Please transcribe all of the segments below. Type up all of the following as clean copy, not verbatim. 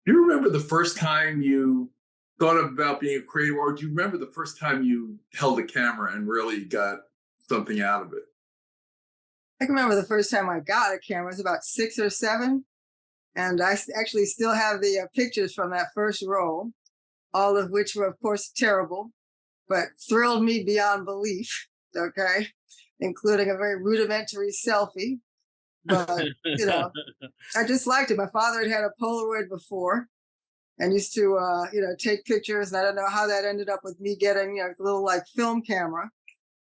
Do you remember the first time you thought about being a creative, or do you remember the first time you held a camera and really got something out of it? I can remember the first time I got a camera. I was about 6 or 7, and actually still have the pictures from that first roll, all of which were, of course, terrible, but thrilled me beyond belief. Okay, including a very rudimentary selfie. But I just liked it. My father had a Polaroid before, and used to take pictures. And I don't know how that ended up with me getting a little like film camera,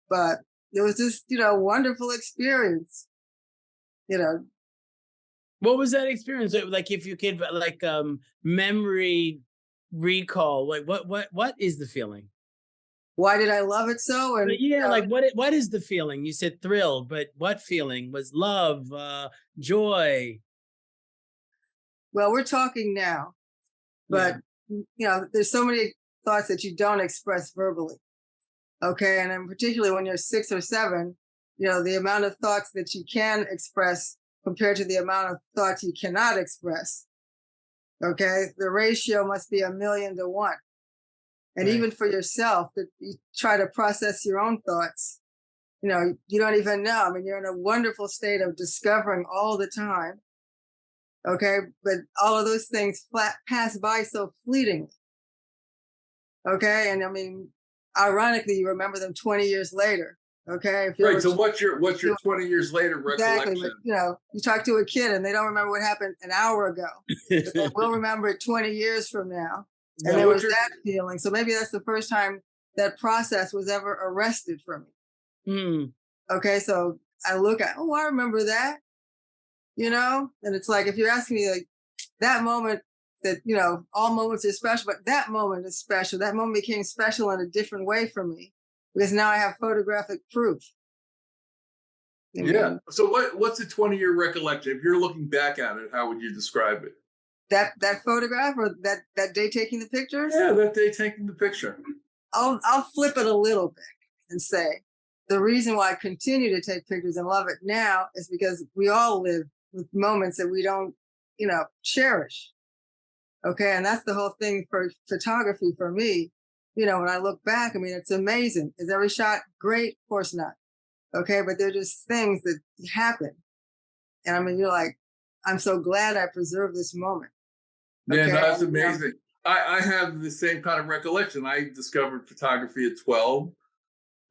but it was just wonderful experience. You know, What was that experience like? If you could like memory recall, like what is the feeling? why did I love it so? And Yeah, like what is the feeling? You said thrilled, but what feeling? Was love, joy? well, we're talking now, Yeah. but there's so many thoughts that you don't express verbally. Okay, and then particularly when you're 6 or 7, the amount of thoughts that you can express compared to the amount of thoughts you cannot express. Okay, the ratio must be 1,000,000 to 1. And Right. even for yourself, that you try to process your own thoughts, you don't even know. I mean, you're in a wonderful state of discovering all the time. Okay, but all of those things pass by so fleetingly. Okay, and I mean, ironically, you remember them 20 years later. Okay, if Right. you're So what's your 20 years later exactly, but recollection? you talk to a kid and they don't remember what happened an hour ago, but they will remember it 20 years from now. And So there what's was your that feeling. So maybe that's the first time that process was ever arrested for me. Hmm. Okay, so I look at, oh, I remember that, and it's like if you're asking me like that moment that, all moments are special, but that moment is special. That moment became special in a different way for me because now I have photographic proof. I Yeah. mean, So what's a 20-year recollection? If you're looking back at it, how would you describe it? that photograph or that day taking the pictures, Yeah, that day taking the picture. I'll flip it a little bit and say the reason why I continue to take pictures and love it now is because we all live with moments that we don't, cherish. Okay. And that's the whole thing for photography for me. When I look back, I mean, it's amazing. Is every shot great? Of course not. Okay. But they're just things that happen. And I mean, you're like, I'm so glad I preserved this moment. Yeah, no, Okay. that's And, amazing. I have the same kind of recollection. I discovered photography at 12,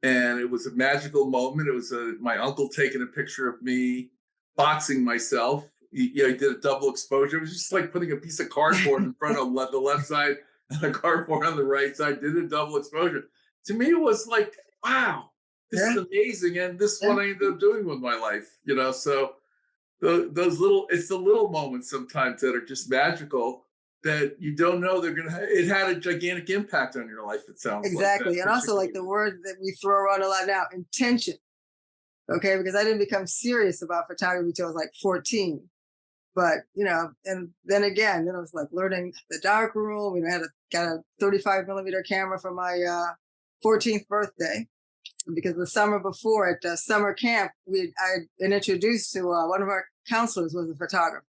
and it was a magical moment. It was my uncle taking a picture of me boxing myself. He did a double exposure. It was just like putting a piece of cardboard in front of the left side and a cardboard on the right side. Did a double exposure. To me, it was like, wow, this is yeah, amazing, and this is yeah, what I ended up doing with my life. So it's the little moments sometimes that are just magical that you don't know they're gonna. It had a gigantic impact on your life. It sounds like that exactly. And also like particular. the word that we throw around a lot now, intention. Okay. Because I didn't become serious about photography until I was like 14. But, and then again, I was like learning the dark room. Got a 35 millimeter camera for my 14th birthday. Because the summer before at summer camp, I had been introduced to one of our counselors was a photographer.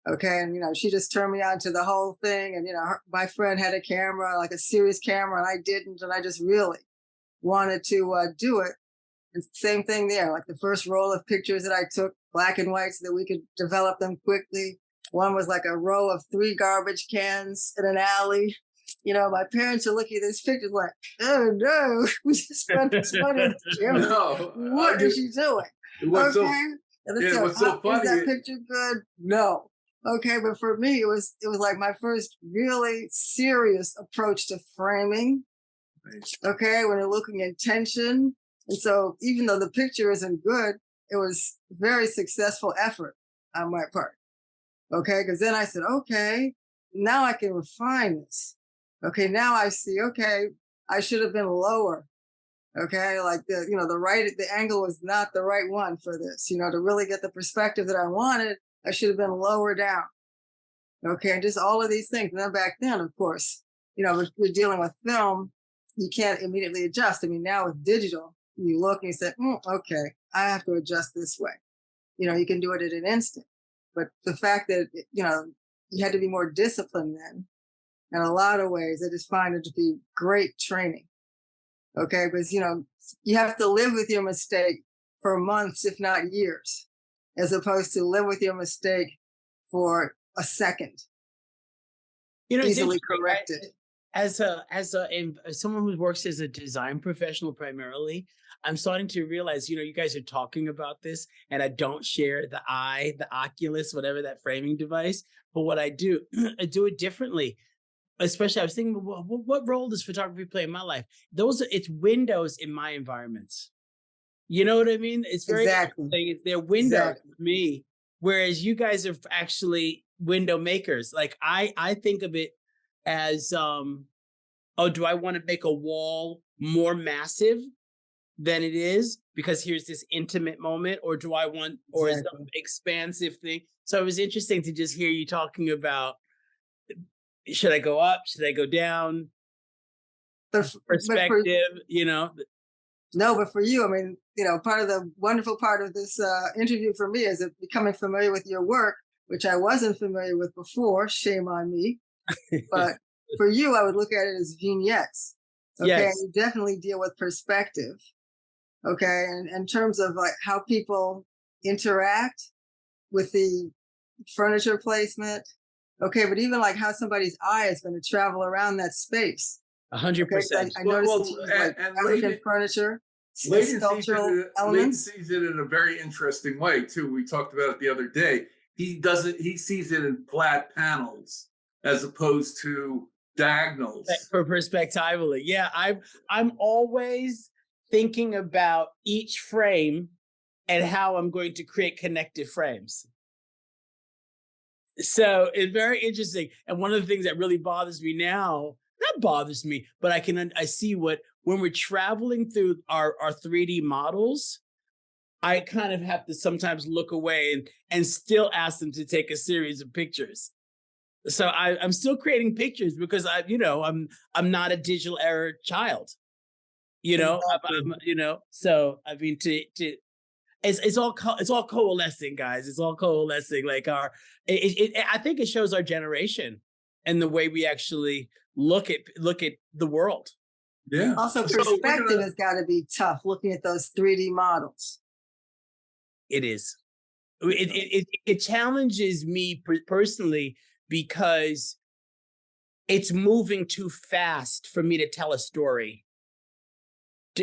Okay, and she just turned me on to the whole thing, and my friend had a camera, like a serious camera, and I didn't, and I just really wanted to do it. And same thing there, like the first roll of pictures that I took, black and white, so that we could develop them quickly. One was like a row of 3 garbage cans in an alley. My parents are looking at these pictures like, oh no, we just spent this money on this camera. No, What is she doing? what's so Okay. And it's yeah, like, what's so is funny? that picture good? No. Okay, but for me, it was like my first really serious approach to framing. Okay, when you're looking at tension. And so even though the picture isn't good, it was very successful effort on my part. Okay, because then I said, okay, now I can refine this. Okay, now I see, okay, I should have been lower. Okay, like the angle was not the right one for this. To really get the perspective that I wanted, I should have been lower down. Okay, and just all of these things. And then back then, of course, we're dealing with film, you can't immediately adjust. I mean, now with digital, you look and you say, okay, I have to adjust this way. You can do it at an instant. But the fact that, you had to be more disciplined then. In a lot of ways, I just find it to be great training. Okay, because you have to live with your mistake for months, if not years, as opposed to live with your mistake for a second, It's easily interesting. corrected. As someone who works as a design professional primarily, I'm starting to realize, you guys are talking about this, and I don't share the Oculus, whatever that framing device. But what I do, I do it differently. Especially, I was thinking, what role does photography play in my life? It's windows in my environments. You know what I mean? It's very Exactly. interesting. They're windows for me, whereas you guys are actually window makers. Like I think of it as, do I want to make a wall more massive than it is because here's this intimate moment, or do I want, or is some expansive thing? So it was interesting to just hear you talking about, should I go up? Should I go down? Perspective, No, but for you, I mean, part of the wonderful part of this interview for me is that becoming familiar with your work, which I wasn't familiar with before. Shame on me. But for you, I would look at it as vignettes. Okay, Yes. and you definitely deal with perspective. Okay, and in terms of like how people interact with the furniture placement. Okay, but even like how somebody's eye is going to travel around that space. 100%. I noticed that you use like African furniture, sculptural elements. Leighton sees it in a very interesting way too. We talked about it the other day. He sees it in flat panels as opposed to diagonals. For perspectively. Yeah, I'm always thinking about each frame and how I'm going to create connected frames. So it's very interesting. And one of the things that really bothers me now, not bothers me, but I see when we're traveling through our 3D models, I kind of have to sometimes look away and still ask them to take a series of pictures. So I'm still creating pictures because I'm not a digital era child. So I mean it's all coalescing, guys. It's all coalescing. Like I think it shows our generation and the way we actually look at the world. Yeah. Also, perspective has got to be tough looking at those 3D models. It is. It challenges me personally because it's moving too fast for me to tell a story.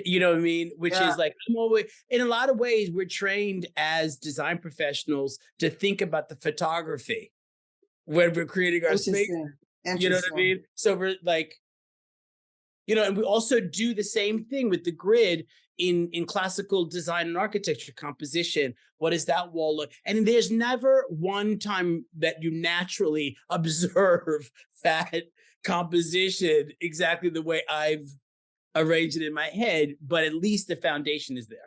You know what I mean? Which is like, I'm always, in a lot of ways, we're trained as design professionals to think about the photography when we're creating our space. You know what I mean? So we're like, and we also do the same thing with the grid in classical design and architecture composition. What does that wall look? And there's never one time that you naturally observe that composition exactly the way I've arrange it in my head, but at least the foundation is there.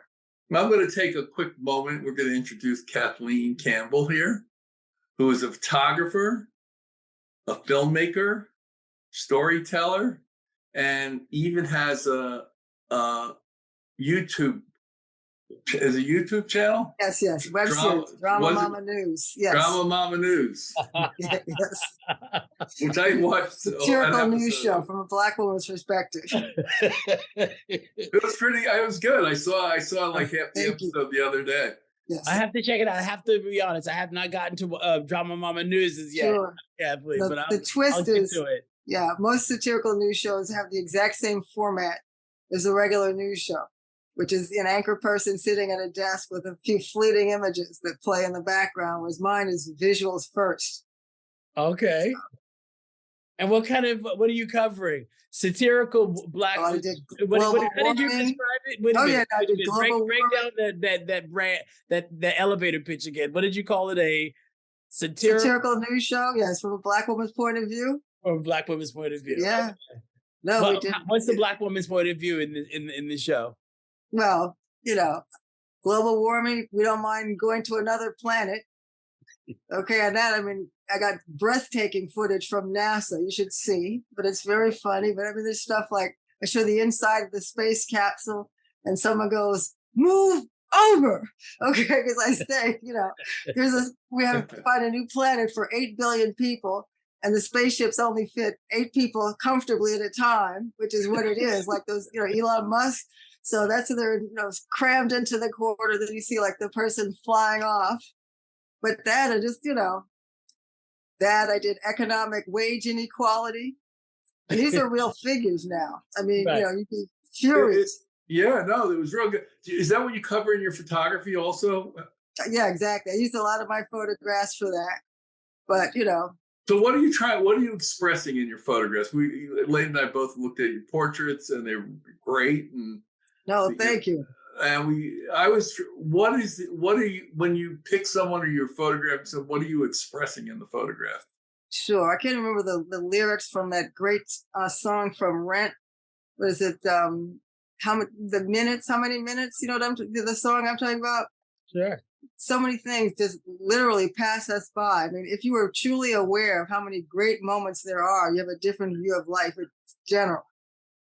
I'm going to take a quick moment. We're going to introduce Cathleen Campbell here, who is a photographer, a filmmaker, storyteller, and even has a YouTube. Is a YouTube channel? Yes. Web series, Drama Mama News. Yes. Drama Mama News. Yes. Which I watched. Satirical news show from a Black woman's perspective. It was pretty. It was good. I saw like half the episode the other day. Yes. I have to check it out. I have to be honest. I have not gotten to Drama Mama News yet. Sure. Yeah, please. But the twist I'll is, get to it. Yeah, most satirical news shows have the exact same format as a regular news show, which is an anchor person sitting at a desk with a few fleeting images that play in the background, whereas mine is visuals first. Okay. And what are you covering? Satirical Black. Well, I did how did you describe it? I did global break down that brand, that elevator pitch again. What did you call it? A satirical news show? Yes, from a Black woman's point of view. From a Black woman's point of view. Yeah. Okay. No, well, we didn't. What's the Black woman's point of view in the show? Well, global warming. We don't mind going to another planet. Okay, and that, I mean, I got breathtaking footage from NASA. You should see, but it's very funny. But I mean, there's stuff like I show the inside of the space capsule, and someone goes, "Move over. Okay, because I say, we have to find a new planet for 8 billion people, and the spaceships only fit 8 people comfortably at a time, which is what it is, like those, Elon Musk. So that's they're, crammed into the corner. Then you see like the person flying off. But that I just, that I did economic wage inequality. And these are real figures now. I mean, Right. you'd be furious. Yeah, no, it was real good. Is that what you cover in your photography also? Yeah, exactly. I used a lot of my photographs for that. But, So what are you trying? What are you expressing in your photographs? Leyden and I both looked at your portraits, and they were great. And no, thank you. what are you, when you pick someone or your photograph, so what are you expressing in the photograph? Sure. I can't remember the lyrics from that great song from Rent. Was it how many minutes? You know what the song I'm talking about? Sure. So many things just literally pass us by. I mean, if you were truly aware of how many great moments there are, you have a different view of life in general.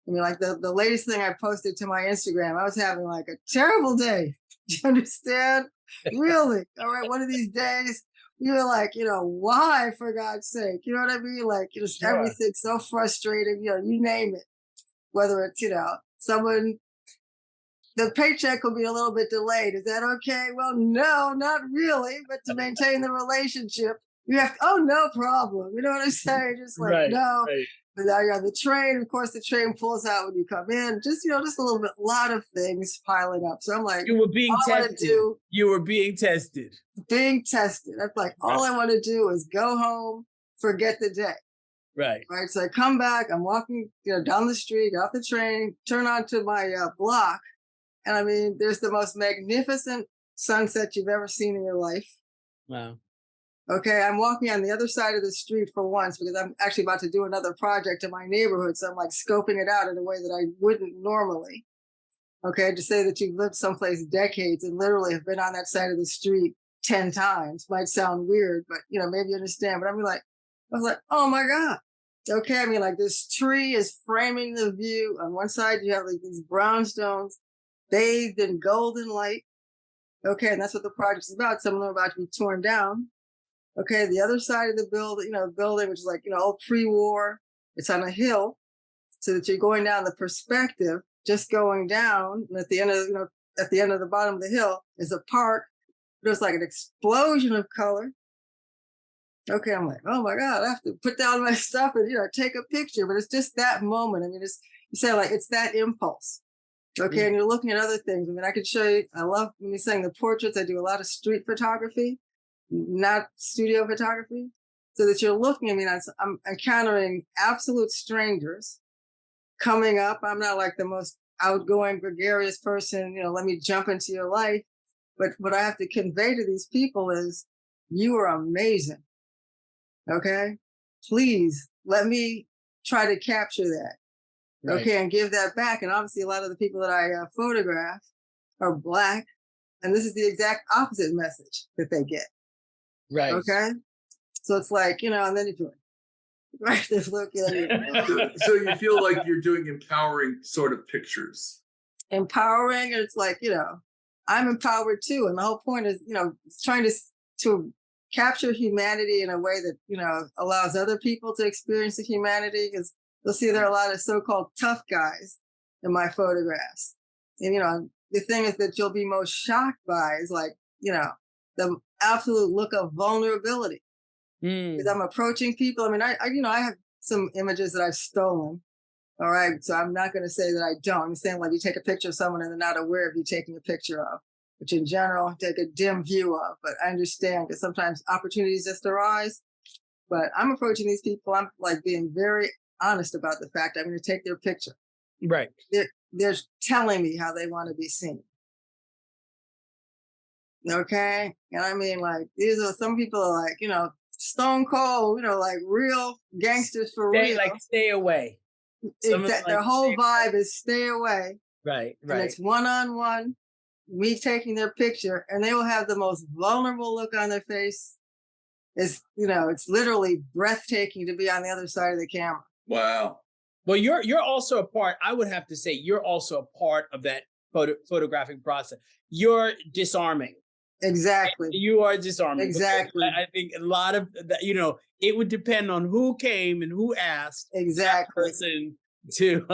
I mean, like the latest thing I posted to my Instagram, I was having like a terrible day. Do you understand? Really? All right, one of these days, you're like, why, for God's sake? You know what I mean? Like, Sure. everything's so frustrating, you name it. Whether it's, someone, the paycheck will be a little bit delayed. Is that okay? Well, no, not really. But to maintain the relationship, you have to, oh, no problem. You know what I'm saying? Just like, Right. no. Right. But now you're on the train. Of course, the train pulls out when you come in. Just, just a little bit, a lot of things piling up. So I'm like, You were being all I want tested. to do, You were being tested. being tested. I'm like, all I want to do is go home, forget the day. Right. Right. So I come back, I'm walking, down the street, off the train, turn onto my block. And I mean, there's the most magnificent sunset you've ever seen in your life. Wow. Okay. I'm walking on the other side of the street for once because I'm actually about to do another project in my neighborhood. So I'm like scoping it out in a way that I wouldn't normally. Okay. To say that you've lived someplace decades and literally have been on that side of the street 10 times might sound weird, but maybe you understand. But I was like, oh my God. Okay, I mean, like this tree is framing the view. On one side, you have like these brownstones bathed in golden light. Okay, and that's what the project is about. Some of them are about to be torn down. Okay, the other side of the building, which is like, old pre-war, it's on a hill, so that you're going down the perspective, just going down. And at the end of, the bottom of the hill is a park. There's like an explosion of color. Okay, I'm like, oh my God, I have to put down my stuff and take a picture. But it's just that moment. I mean, you say like it's that impulse. Okay, and you're looking at other things. I mean, I could show you. I love when you're saying the portraits. I do a lot of street photography, not studio photography, so that you're looking. I mean, I'm encountering absolute strangers coming up. I'm not like the most outgoing, gregarious person. Let me jump into your life. But what I have to convey to these people is, you are amazing. Okay, please let me try to capture that. Right. Okay, and give that back. And obviously, a lot of the people that I photograph are Black, and this is the exact opposite message that they get. Right. Okay, so it's like and then you right, just look at it. So you feel like you're doing empowering sort of pictures. Empowering, and it's like I'm empowered too, and the whole point is trying to capture humanity in a way that allows other people to experience the humanity. Because you'll see there are a lot of so-called tough guys in my photographs, and the thing is that you'll be most shocked by is like the absolute look of vulnerability. Because I'm approaching people. I mean, I have some images that I've stolen. All right, so I'm not going to say that I don't. I'm saying like you take a picture of someone and they're not aware of you taking a picture of, which in general take a dim view of. But I understand that sometimes opportunities just arise. But I'm approaching these people. I'm like being very honest about the fact I'm going to take their picture. Right. They're telling me how they want to be seen. Okay, and I mean, like these are some people are like stone cold, like real gangsters for real. Like stay away. Their whole vibe is stay away. Right. And it's one-on-one, me taking their picture, and they will have the most vulnerable look on their face. It's literally breathtaking to be on the other side of the camera. Wow. Well, you're also a part. I would have to say you're also a part of that photographic process. You're disarming. Exactly. You are disarming. Exactly. I think a lot of that, it would depend on who came and who asked Exactly. that person to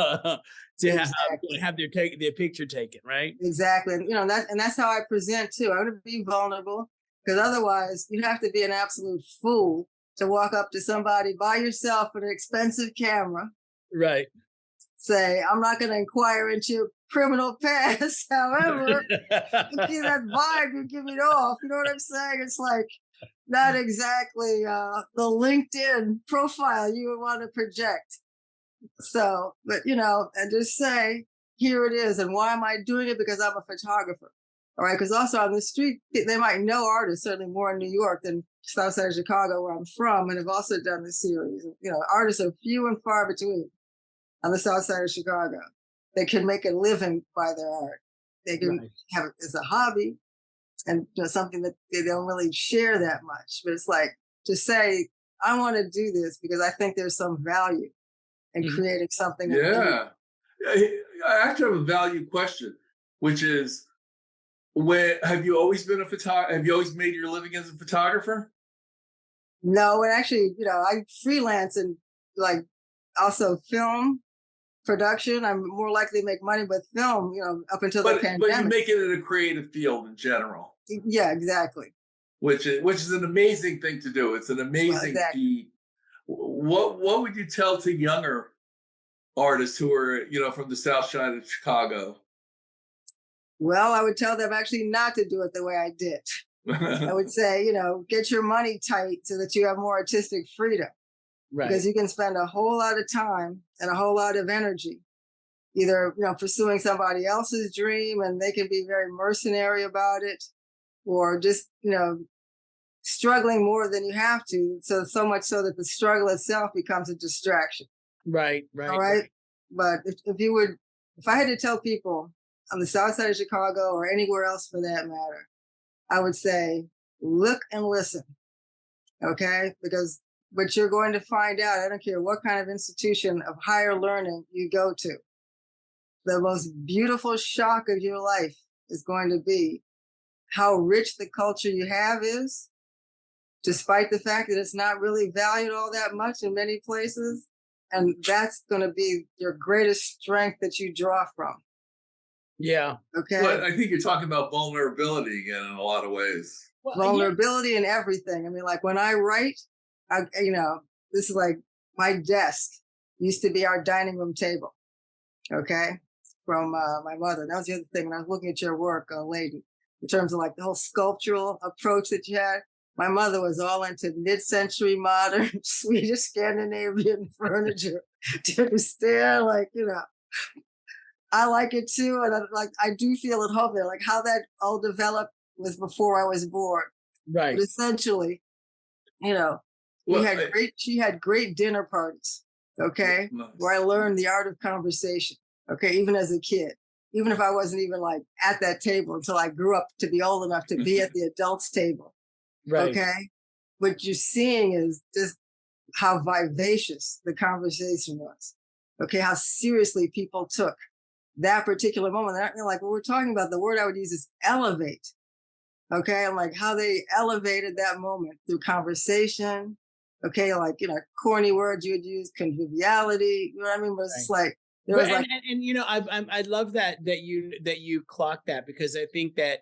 Exactly. have their picture taken, right? Exactly. And that's how I present too. I want to be vulnerable, because otherwise you have to be an absolute fool to walk up to somebody by yourself with an expensive camera, Right. say, I'm not going to inquire into your criminal past. However, see that vibe you're giving off. You know what I'm saying? It's like not exactly the LinkedIn profile you would want to project. So, but and just say, here it is. And why am I doing it? Because I'm a photographer. All right. Because also on the street, they might know artists, certainly more in New York than South Side of Chicago, where I'm from, and have also done the series. Artists are few and far between on the South Side of Chicago. They can make a living by their art. They can have it as a hobby, and something that they don't really share that much. But it's like to say, I want to do this because I think there's some value in creating something. Yeah. I actually have a value question, which is, have you always been a photographer? Have you always made your living as a photographer? No, and actually, I freelance and like also film production. I'm more likely to make money with film, up until the pandemic. But you make it in a creative field in general. Yeah, exactly. Which is an amazing thing to do. It's an amazing feat. What would you tell to younger artists who are, from the South Side of Chicago? Well, I would tell them actually not to do it the way I did. I would say, get your money tight so that you have more artistic freedom. Right. Because you can spend a whole lot of time and a whole lot of energy either, pursuing somebody else's dream, and they can be very mercenary about it, or just, struggling more than you have to. So much so that the struggle itself becomes a distraction. Right. All right. But if I had to tell people on the South Side of Chicago or anywhere else for that matter, I would say, look and listen. Okay. Because what you're going to find out, I don't care what kind of institution of higher learning you go to, the most beautiful shock of your life is going to be how rich the culture you have is, despite the fact that it's not really valued all that much in many places. And that's going to be your greatest strength that you draw from. Yeah. Okay. But I think you're talking about vulnerability again in a lot of ways. Vulnerability in everything. I mean, like when I write, this is like my desk used to be our dining room table. Okay. From my mother. That was the other thing when I was looking at your work, Leyden, in terms of like the whole sculptural approach that you had. My mother was all into mid-century modern Swedish Scandinavian furniture to understand, I like it too. And I do feel at home there, like how that all developed was before I was born. Right. But essentially, she had great dinner parties, okay, nice. Where I learned the art of conversation, okay, even as a kid, even if I wasn't even like at that table until I grew up to be old enough to be at the adults table. Right. Okay. What you're seeing is just how vivacious the conversation was. Okay. How seriously people took that particular moment. Like what we're talking about, the word I would use is elevate. Okay. And like how they elevated that moment through conversation. Okay. Like, corny words you would use, conviviality. You know what I mean? But it's like, there was I love that you clocked that, because I think that,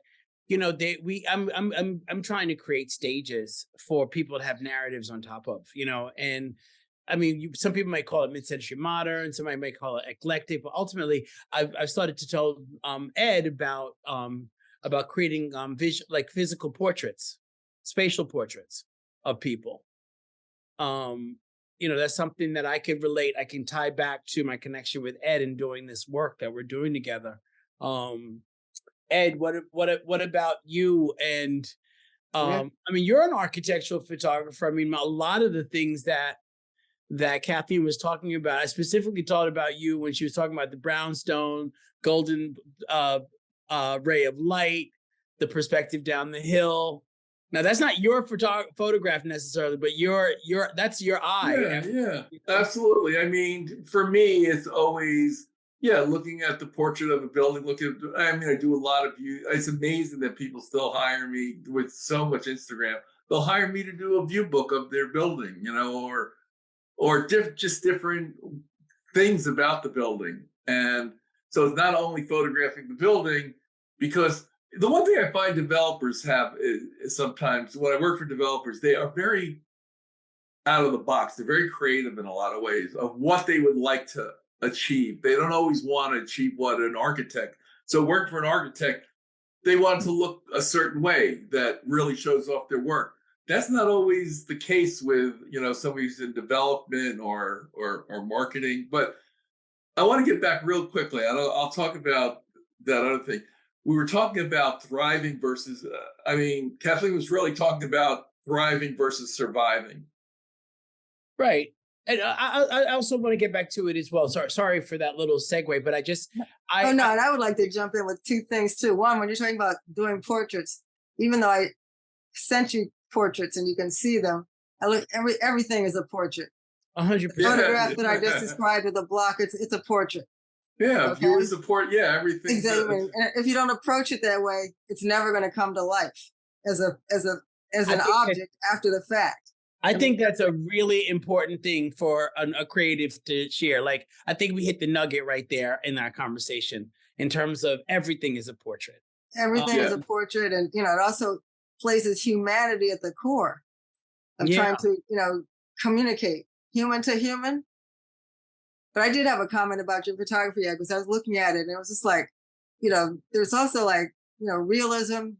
I'm trying to create stages for people to have narratives on top of, and I mean, some people might call it mid-century modern, somebody might call it eclectic, but ultimately I've started to tell Ed about creating physical portraits, spatial portraits of people. That's something that I can relate. I can tie back to my connection with Ed in doing this work that we're doing together. Ed, what about you? And I mean, you're an architectural photographer. I mean, a lot of the things that Cathleen was talking about, I specifically thought about you when she was talking about the brownstone, golden ray of light, the perspective down the hill. Now, that's not your photograph necessarily, but that's your eye. Yeah, absolutely. I mean, for me, it's always, Yeah, looking at the portrait of a building, I mean, I do a lot of view. It's amazing that people still hire me with so much Instagram. They'll hire me to do a view book of their building, just different things about the building. And so it's not only photographing the building, because the one thing I find developers have is sometimes when I work for developers, they are very out of the box. They're very creative in a lot of ways of what they would like to achieve. They don't always want to achieve what an architect. So work for an architect, they want to look a certain way that really shows off their work. That's not always the case with somebody who's in development or marketing. But I want to get back real quickly. I'll talk about that other thing. We were talking about thriving versus. Kathleen was really talking about thriving versus surviving. Right. And I also want to get back to it as well. Sorry for that little segue, but and I would like to jump in with two things too. One, when you're talking about doing portraits, even though I sent you portraits and you can see them, everything is a portrait. 100%. The photograph that I just described with the block, it's a portrait. Yeah, okay? viewer support. Yeah, everything. Exactly. And if you don't approach it that way, it's never going to come to life as an object after the fact. I think that's a really important thing for a creative to share. Like, I think we hit the nugget right there in that conversation in terms of everything is a portrait. Everything is a portrait. And, it also places humanity at the core of trying to, communicate human to human. But I did have a comment about your photography because I was looking at it and it was just like, there's also like, realism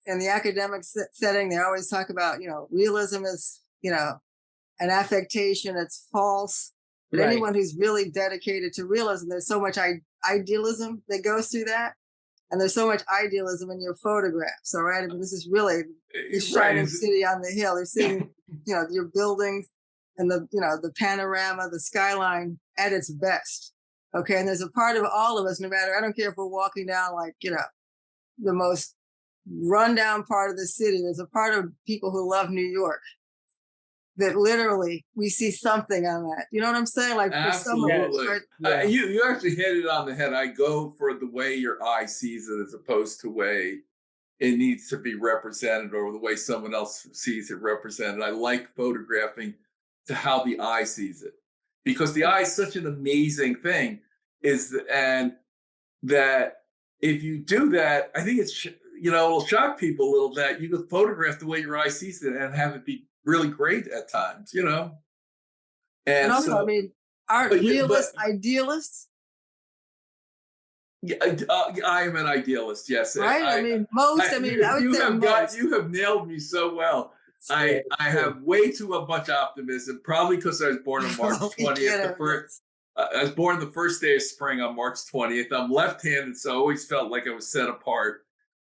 in the academic setting. They always talk about, realism is, an affectation, it's false. But anyone who's really dedicated to realism, there's so much idealism that goes through that. And there's so much idealism in your photographs. All right. This is really the shining city on the hill. You're seeing, your buildings and the panorama, the skyline at its best. Okay. And there's a part of all of us, no matter, I don't care if we're walking down the most rundown part of the city. There's a part of people who love New York that literally we see something on that. You know what I'm saying? Like, absolutely. You actually hit it on the head. I go for the way your eye sees it as opposed to way it needs to be represented or the way someone else sees it represented. I like photographing to how the eye sees it, because the eye is such an amazing thing. And that if you do that, I think it's it'll shock people a little that you can photograph the way your eye sees it and have it be really great at times, And also, so, aren't realists idealists? Yeah, I am an idealist. Yes, right. I would say you have nailed me so well. I have way too much optimism, probably because I was born on March 20th. I was born the first day of spring on March 20th. I'm left-handed, so I always felt like I was set apart.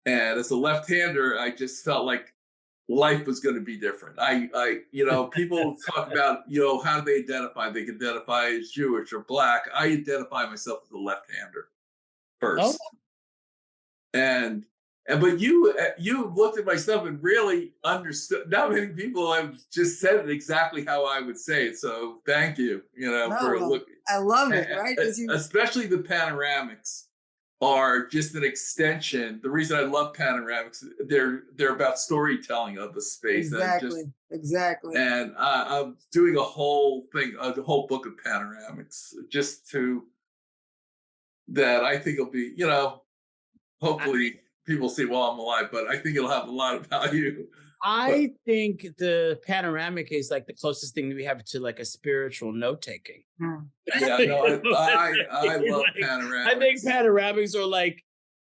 And as a left-hander, I just felt like life was going to be different. People talk about, how do they identify? They can identify as Jewish or Black. I identify myself as a left-hander first. Oh. But you looked at my stuff and really understood. Not many people have just said it exactly how I would say it. So thank you, for looking. I love it, right? Especially the panoramics are just an extension. The reason I love panoramics, they're about storytelling of the space. Exactly. And I'm doing a whole book of panoramics that I think will be, hopefully people see while I'm alive, but I think it'll have a lot of value. I think the panoramic is like the closest thing that we have to like a spiritual note taking. Yeah, no, I love panoramics. I think panoramics are like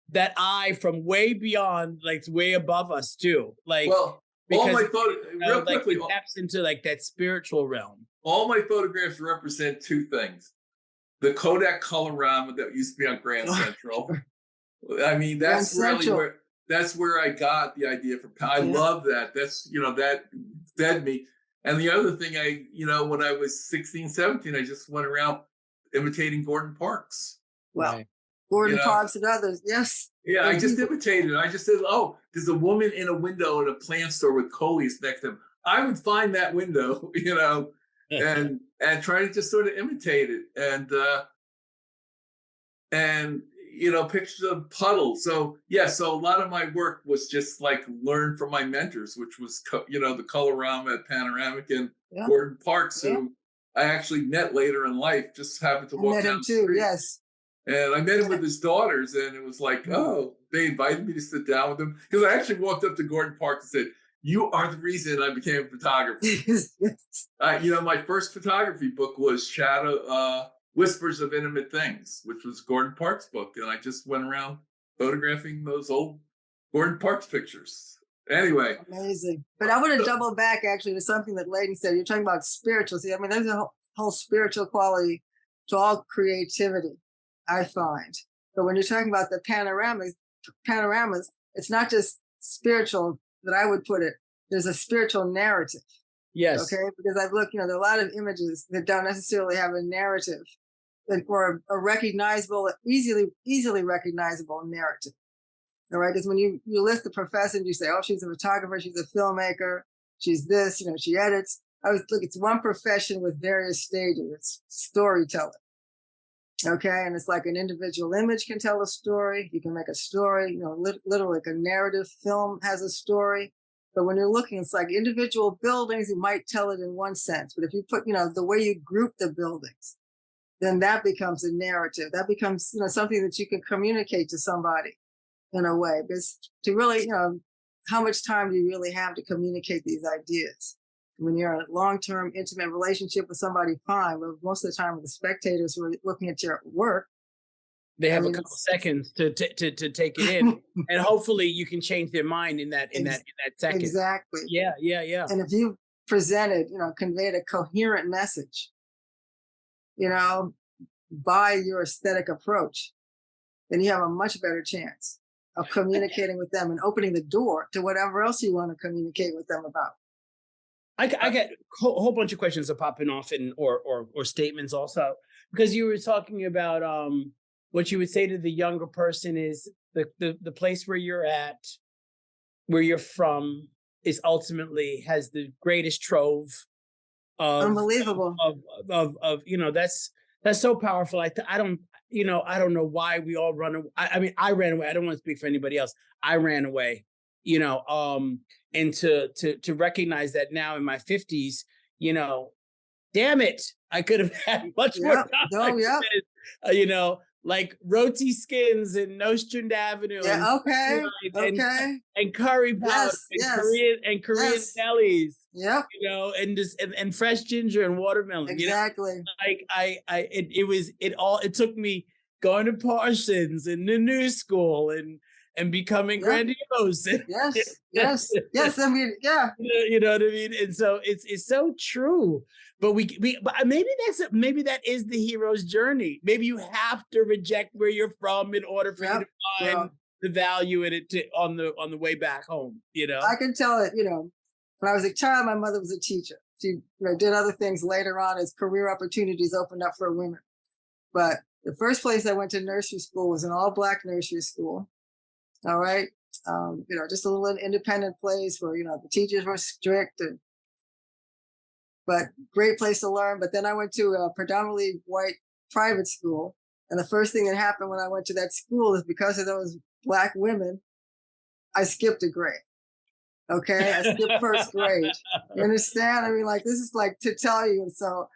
that eye from way beyond, like way above us too. Like, well, all my real quickly, it taps into like that spiritual realm. All my photographs represent two things: the Kodak Colorama that used to be on Grand Central. I mean, that's really where I got the idea for. I love that. That's that fed me. And the other thing, when I was 16, 17, I just went around imitating Gordon Parks. Well, Gordon Parks and others, yes. Yeah, I just imitated. I just said, "Oh, there's a woman in a window in a plant store with coleus next to him." I would find that window, and try to just sort of imitate it. And and pictures of puddles. So yeah, so a lot of my work was just like learned from my mentors, which was the Colorama at Panoramic and Yeah. Gordon Parks, Yeah. who I actually met later in life. Just happened to I walk met down him the too. street. Yes. And I met him Yeah. with his daughters, and it was like, Mhm. oh, they invited me to sit down with them, because I actually walked up to Gordon Parks and said, "You are the reason I became a photographer." Yes. My first photography book was Whispers of Intimate Things, which was Gordon Parks' book, and I just went around photographing those old Gordon Parks pictures. Anyway, Amazing. But I want to double back actually to something that Leyden said. You're talking about spiritual. See, I mean, there's a whole spiritual quality to all creativity, I find. But when you're talking about the panoramas, it's not just spiritual that I would put it. There's a spiritual narrative. Yes. Okay. Because I've looked, there are a lot of images that don't necessarily have a narrative or a recognizable, easily recognizable narrative. All right. Because when you list the profession, you say, oh, she's a photographer, she's a filmmaker, she's this, she edits. Look, it's one profession with various stages. It's storyteller. Okay. And it's like an individual image can tell a story. You can make a story, literally like a narrative film has a story. But when you're looking, it's like individual buildings, you might tell it in one sense. But if you put, the way you group the buildings, then that becomes a narrative. That becomes, something that you can communicate to somebody in a way. Because to really, how much time do you really have to communicate these ideas? When you're in a long-term intimate relationship with somebody, fine. But most of the time with the spectators who are looking at your work, they have a couple seconds to take it in, and hopefully you can change their mind in that second. Exactly. Yeah. And if you presented, conveyed a coherent message, by your aesthetic approach, then you have a much better chance of communicating with them and opening the door to whatever else you want to communicate with them about. I get a whole bunch of questions are popping off or statements also, because you were talking about what you would say to the younger person is the place where you're at, where you're from, is ultimately has the greatest trove of Unbelievable. That's so powerful. I don't know why we all run away. I mean, I ran away. I don't want to speak for anybody else. I ran away, and to recognize that now in my 50s, damn it, I could have had much more time. Oh, yeah. Like roti skins and Nostrand Avenue. Yeah, and curry powder and Korean delis. Yeah. And fresh ginger and watermelon. Exactly. It took me going to Parsons and the New School and becoming grandiose. Yes. I mean, yeah. You know what I mean? And so it's so true. But but maybe that is the hero's journey. Maybe you have to reject where you're from in order for you to find the value in it on the way back home. I can tell it. When I was a child, my mother was a teacher. She did other things later on as career opportunities opened up for women. But the first place I went to nursery school was an all-Black nursery school. All right. Just a little independent place where, the teachers were strict, but great place to learn. But then I went to a predominantly white private school. And the first thing that happened when I went to that school is because of those Black women, I skipped a grade. Okay. I skipped first grade. You understand? I mean, this is to tell you. And so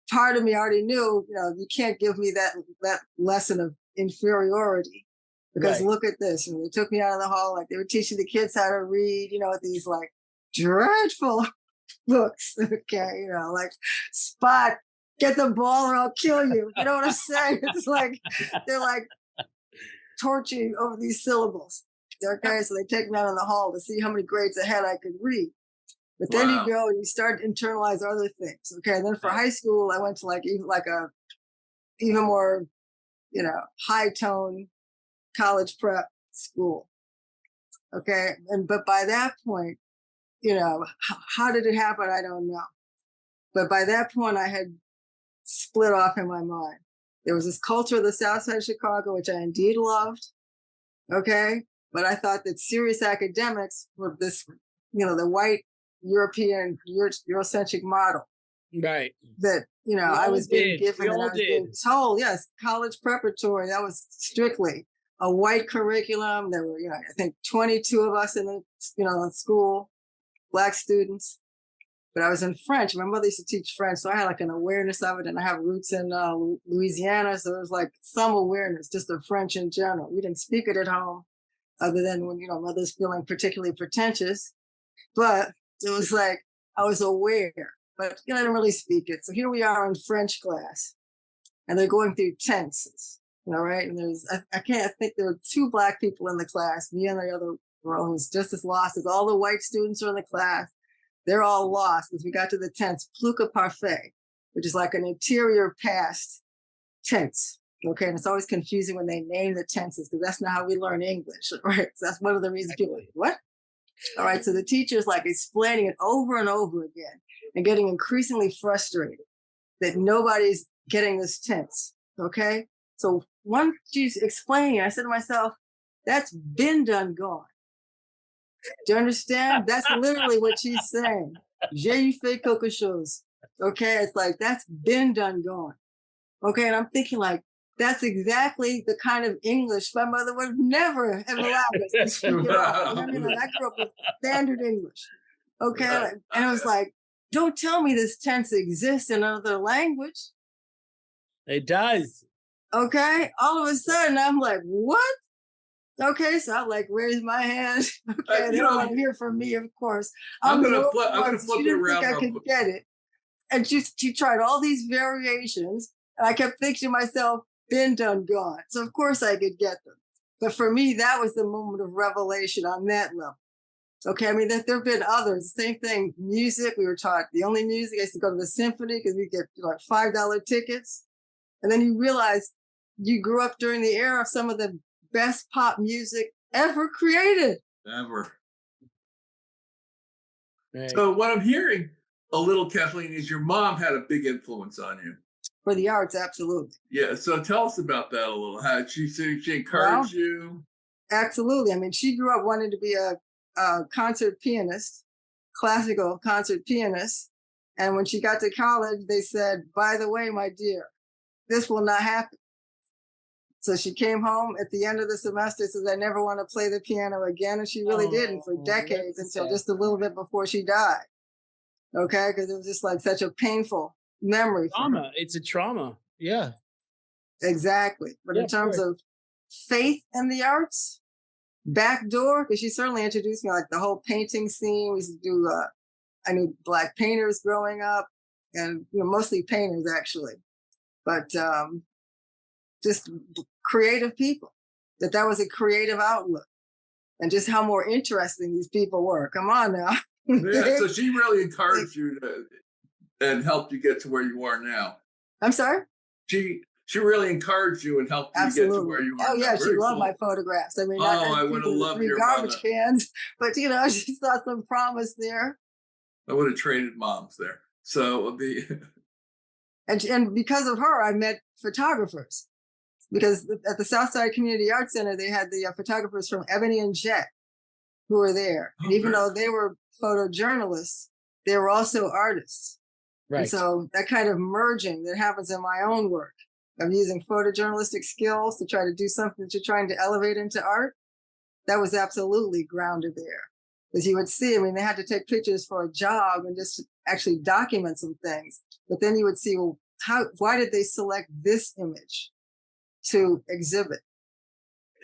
part of me already knew, you can't give me that lesson of inferiority. Because look at this. They took me out of the hall, they were teaching the kids how to read, with these dreadful books. Okay, Spot, get the ball or I'll kill you. You know what I'm saying? It's they're torching over these syllables. Okay, so they take me out in the hall to see how many grades ahead I could read. But then you go and you start to internalize other things. Okay, and then for high school, I went to even more, high tone college prep school. Okay. But by that point, how did it happen? I don't know. But by that point, I had split off in my mind. There was this culture of the South Side of Chicago, which I indeed loved. Okay. But I thought that serious academics were this, the white European Eurocentric model. Right. that, you know, We I all was being did. We given and I all was being did. told, yes, college preparatory, that was strictly a white curriculum. There were, you know, I think 22 of us in the, you know, in school, Black students. But I was in French. My mother used to teach French, so I had like an awareness of it. And I have roots in Louisiana, so it was like some awareness, just of French in general. We didn't speak it at home, other than when, you know, mother's feeling particularly pretentious. But it was like I was aware, but, you know, I didn't really speak it. So here we are in French class, and they're going through tenses, you know, right? And there's, I can't, I think there were 2 Black people in the class, me and the other girl who's just as lost as all the white students are in the class. They're all lost because we got to the tense, pluca parfait, which is like an interior past tense. Okay. And it's always confusing when they name the tenses because that's not how we learn English, right? So that's one of the reasons people, what? All right. So the teacher's like explaining it over and over again and getting increasingly frustrated that nobody's getting this tense. Okay. So once she's explaining, I said to myself, that's been done gone. Do you understand? That's literally what she's saying. J'ai fait quelque chose. Okay. It's like, that's been done gone. Okay. And I'm thinking like, that's exactly the kind of English my mother would never have allowed us to speak at all. You know what I mean? Like I grew up with standard English. Okay. Like, and it was like, don't tell me this tense exists in another language. It does. Okay. All of a sudden I'm like, what? Okay, so I like raise my hand. Okay, they you don't know, want to hear from me, of course. I'm the gonna only flip. I'm one, gonna so flip she it didn't think around I real could quick. get it. And she tried all these variations, and I kept thinking to myself, been done, gone. So of course I could get them. But for me, that was the moment of revelation on that level. Okay, I mean, there have been others. Same thing, music. We were taught the only music. I used to go to the symphony because we get, you know, like $5 tickets. And then you realize you grew up during the era of some of the best pop music ever created. Ever. Right. So what I'm hearing a little, Kathleen, is your mom had a big influence on you. For the arts, absolutely. Yeah. So tell us about that a little. How did she encouraged you? Absolutely. I mean, she grew up wanting to be a concert pianist, classical concert pianist. And when she got to college, they said, by the way, my dear, this will not happen. So she came home at the end of the semester, says, I never want to play the piano again. And she really didn't for decades until just a little bit before she died. Okay. Because it was just like such a painful memory. Trauma. It's a trauma. Yeah. Exactly. But Yeah, in terms of faith in the arts, backdoor, because she certainly introduced me like the whole painting scene. We used to do, I knew Black painters growing up and, you know, mostly painters actually, but just creative people, that was a creative outlook and just how more interesting these people were. Come on now. Yeah. So she really encouraged you and helped you get to where you are now. I'm sorry? She really encouraged you and helped you get to where you are. Oh yeah, now. she Very loved cool. my photographs. I mean, I would have loved three your garbage mother. cans, but you know, she saw some promise there. I would have traded moms there. So And because of her, I met photographers. Because at the Southside Community Arts Center, they had the photographers from Ebony and Jet who were there. And even though they were photojournalists, they were also artists. Right. And so that kind of merging that happens in my own work of using photojournalistic skills to try to do something that you're trying to elevate into art, that was absolutely grounded there. Because you would see, I mean, they had to take pictures for a job and just actually document some things. But then you would see, well, why did they select this image to exhibit?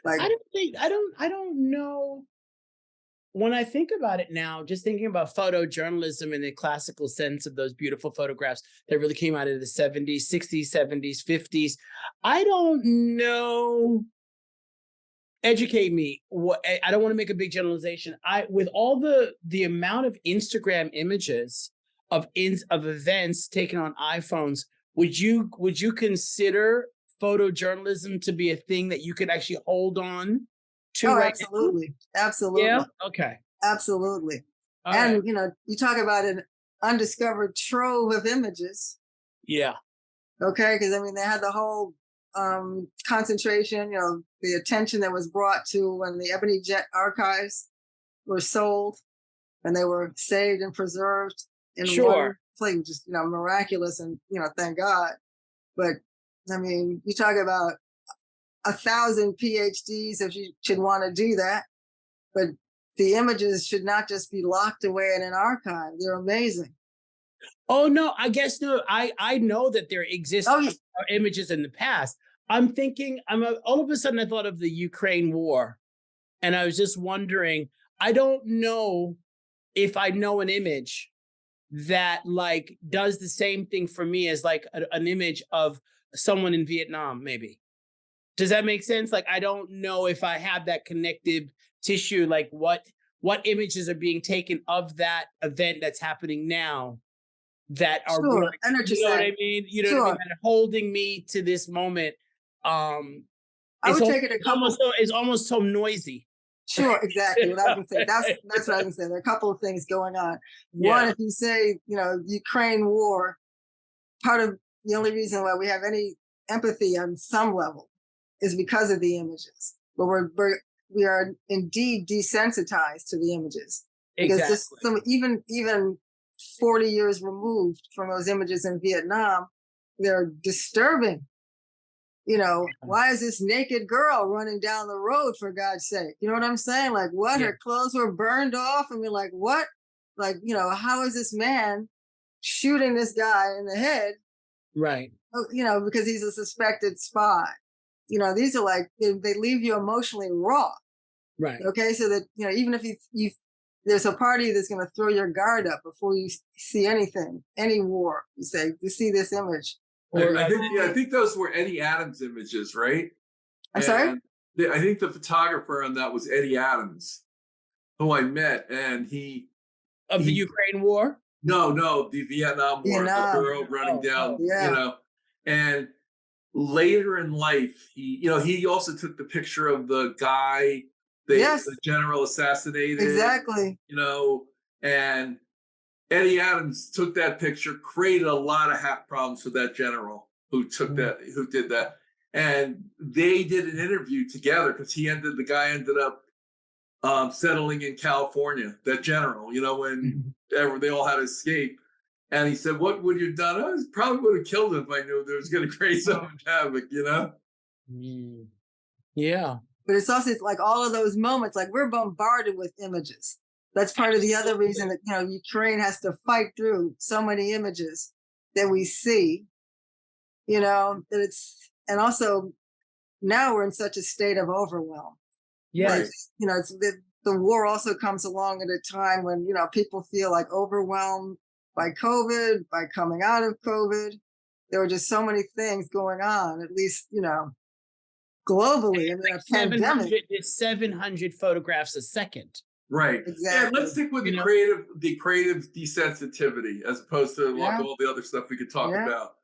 Like, I don't know. When I think about it now, just thinking about photojournalism in the classical sense of those beautiful photographs that really came out of the 70s, 60s, 70s, 50s, I don't know. Educate me. I don't want to make a big generalization. With all the amount of Instagram images of events taken on iPhones, would you consider photojournalism to be a thing that you could actually hold on to? oh, right absolutely. now? Absolutely. Yeah. Okay. Absolutely. All and, right. you know, you talk about an undiscovered trove of images. Yeah. Okay. Because, I mean, they had the whole concentration, you know, the attention that was brought to when the Ebony Jet archives were sold and they were saved and preserved. in Sure. one place, which is, miraculous and, thank God. But I mean, you talk about 1,000 PhDs if you should want to do that, but the images should not just be locked away in an archive. They're amazing. Oh no, I guess no. I know that there exist Oh, yeah. images in the past. I'm thinking. All of a sudden I thought of the Ukraine war, and I was just wondering. I don't know if I know an image that like does the same thing for me as like an image of someone in Vietnam. Maybe does that make sense? Like I don't know if I have that connective tissue. Like what images are being taken of that event that's happening now that are Sure. really, I know what you're you know what I saying. mean? You know what I mean? That are holding me to this moment. I would take it a couple. It's almost so noisy. Sure, exactly. What I was gonna say. That's what I was gonna say. There are a couple of things going on. One, if you say, Ukraine war, part of the only reason why we have any empathy on some level is because of the images. But we are indeed desensitized to the images because just even 40 years removed from those images in Vietnam, they're disturbing. Why is this naked girl running down the road, for God's sake? You know what I'm saying? Like, what? Yeah. Her clothes were burned off. And we're like, what? Like, how is this man shooting this guy in the head? Right. Because he's a suspected spy. These are like, they leave you emotionally raw. Right. Okay. So that, even if you there's a party that's going to throw your guard up before you see anything, any war, you say, you see this image. I think those were Eddie Adams images, right? I'm sorry? I think the photographer on that was Eddie Adams, who I met, and the Ukraine war? No, the Vietnam War, the girl running down, and later in life, he also took the picture of the guy the general assassinated. Exactly. And Eddie Adams took that picture, created a lot of hat problems for that general who did that. And they did an interview together because the guy ended up settling in California, that general, when they all had to escape. And he said, what would you have done? I probably would have killed him if I knew there was going to create so much havoc, Yeah. But it's also like all of those moments, like we're bombarded with images. That's part of the other reason that, Ukraine has to fight through so many images that we see, that and also now we're in such a state of overwhelm. Yes. Like, the war also comes along at a time when, people feel like overwhelmed by COVID, by coming out of COVID. There were just so many things going on, at least, globally. I mean, like a pandemic. It's 700 photographs a second. Right. Exactly. Yeah, let's stick with the creative desensitivity as opposed to all the other stuff we could talk about.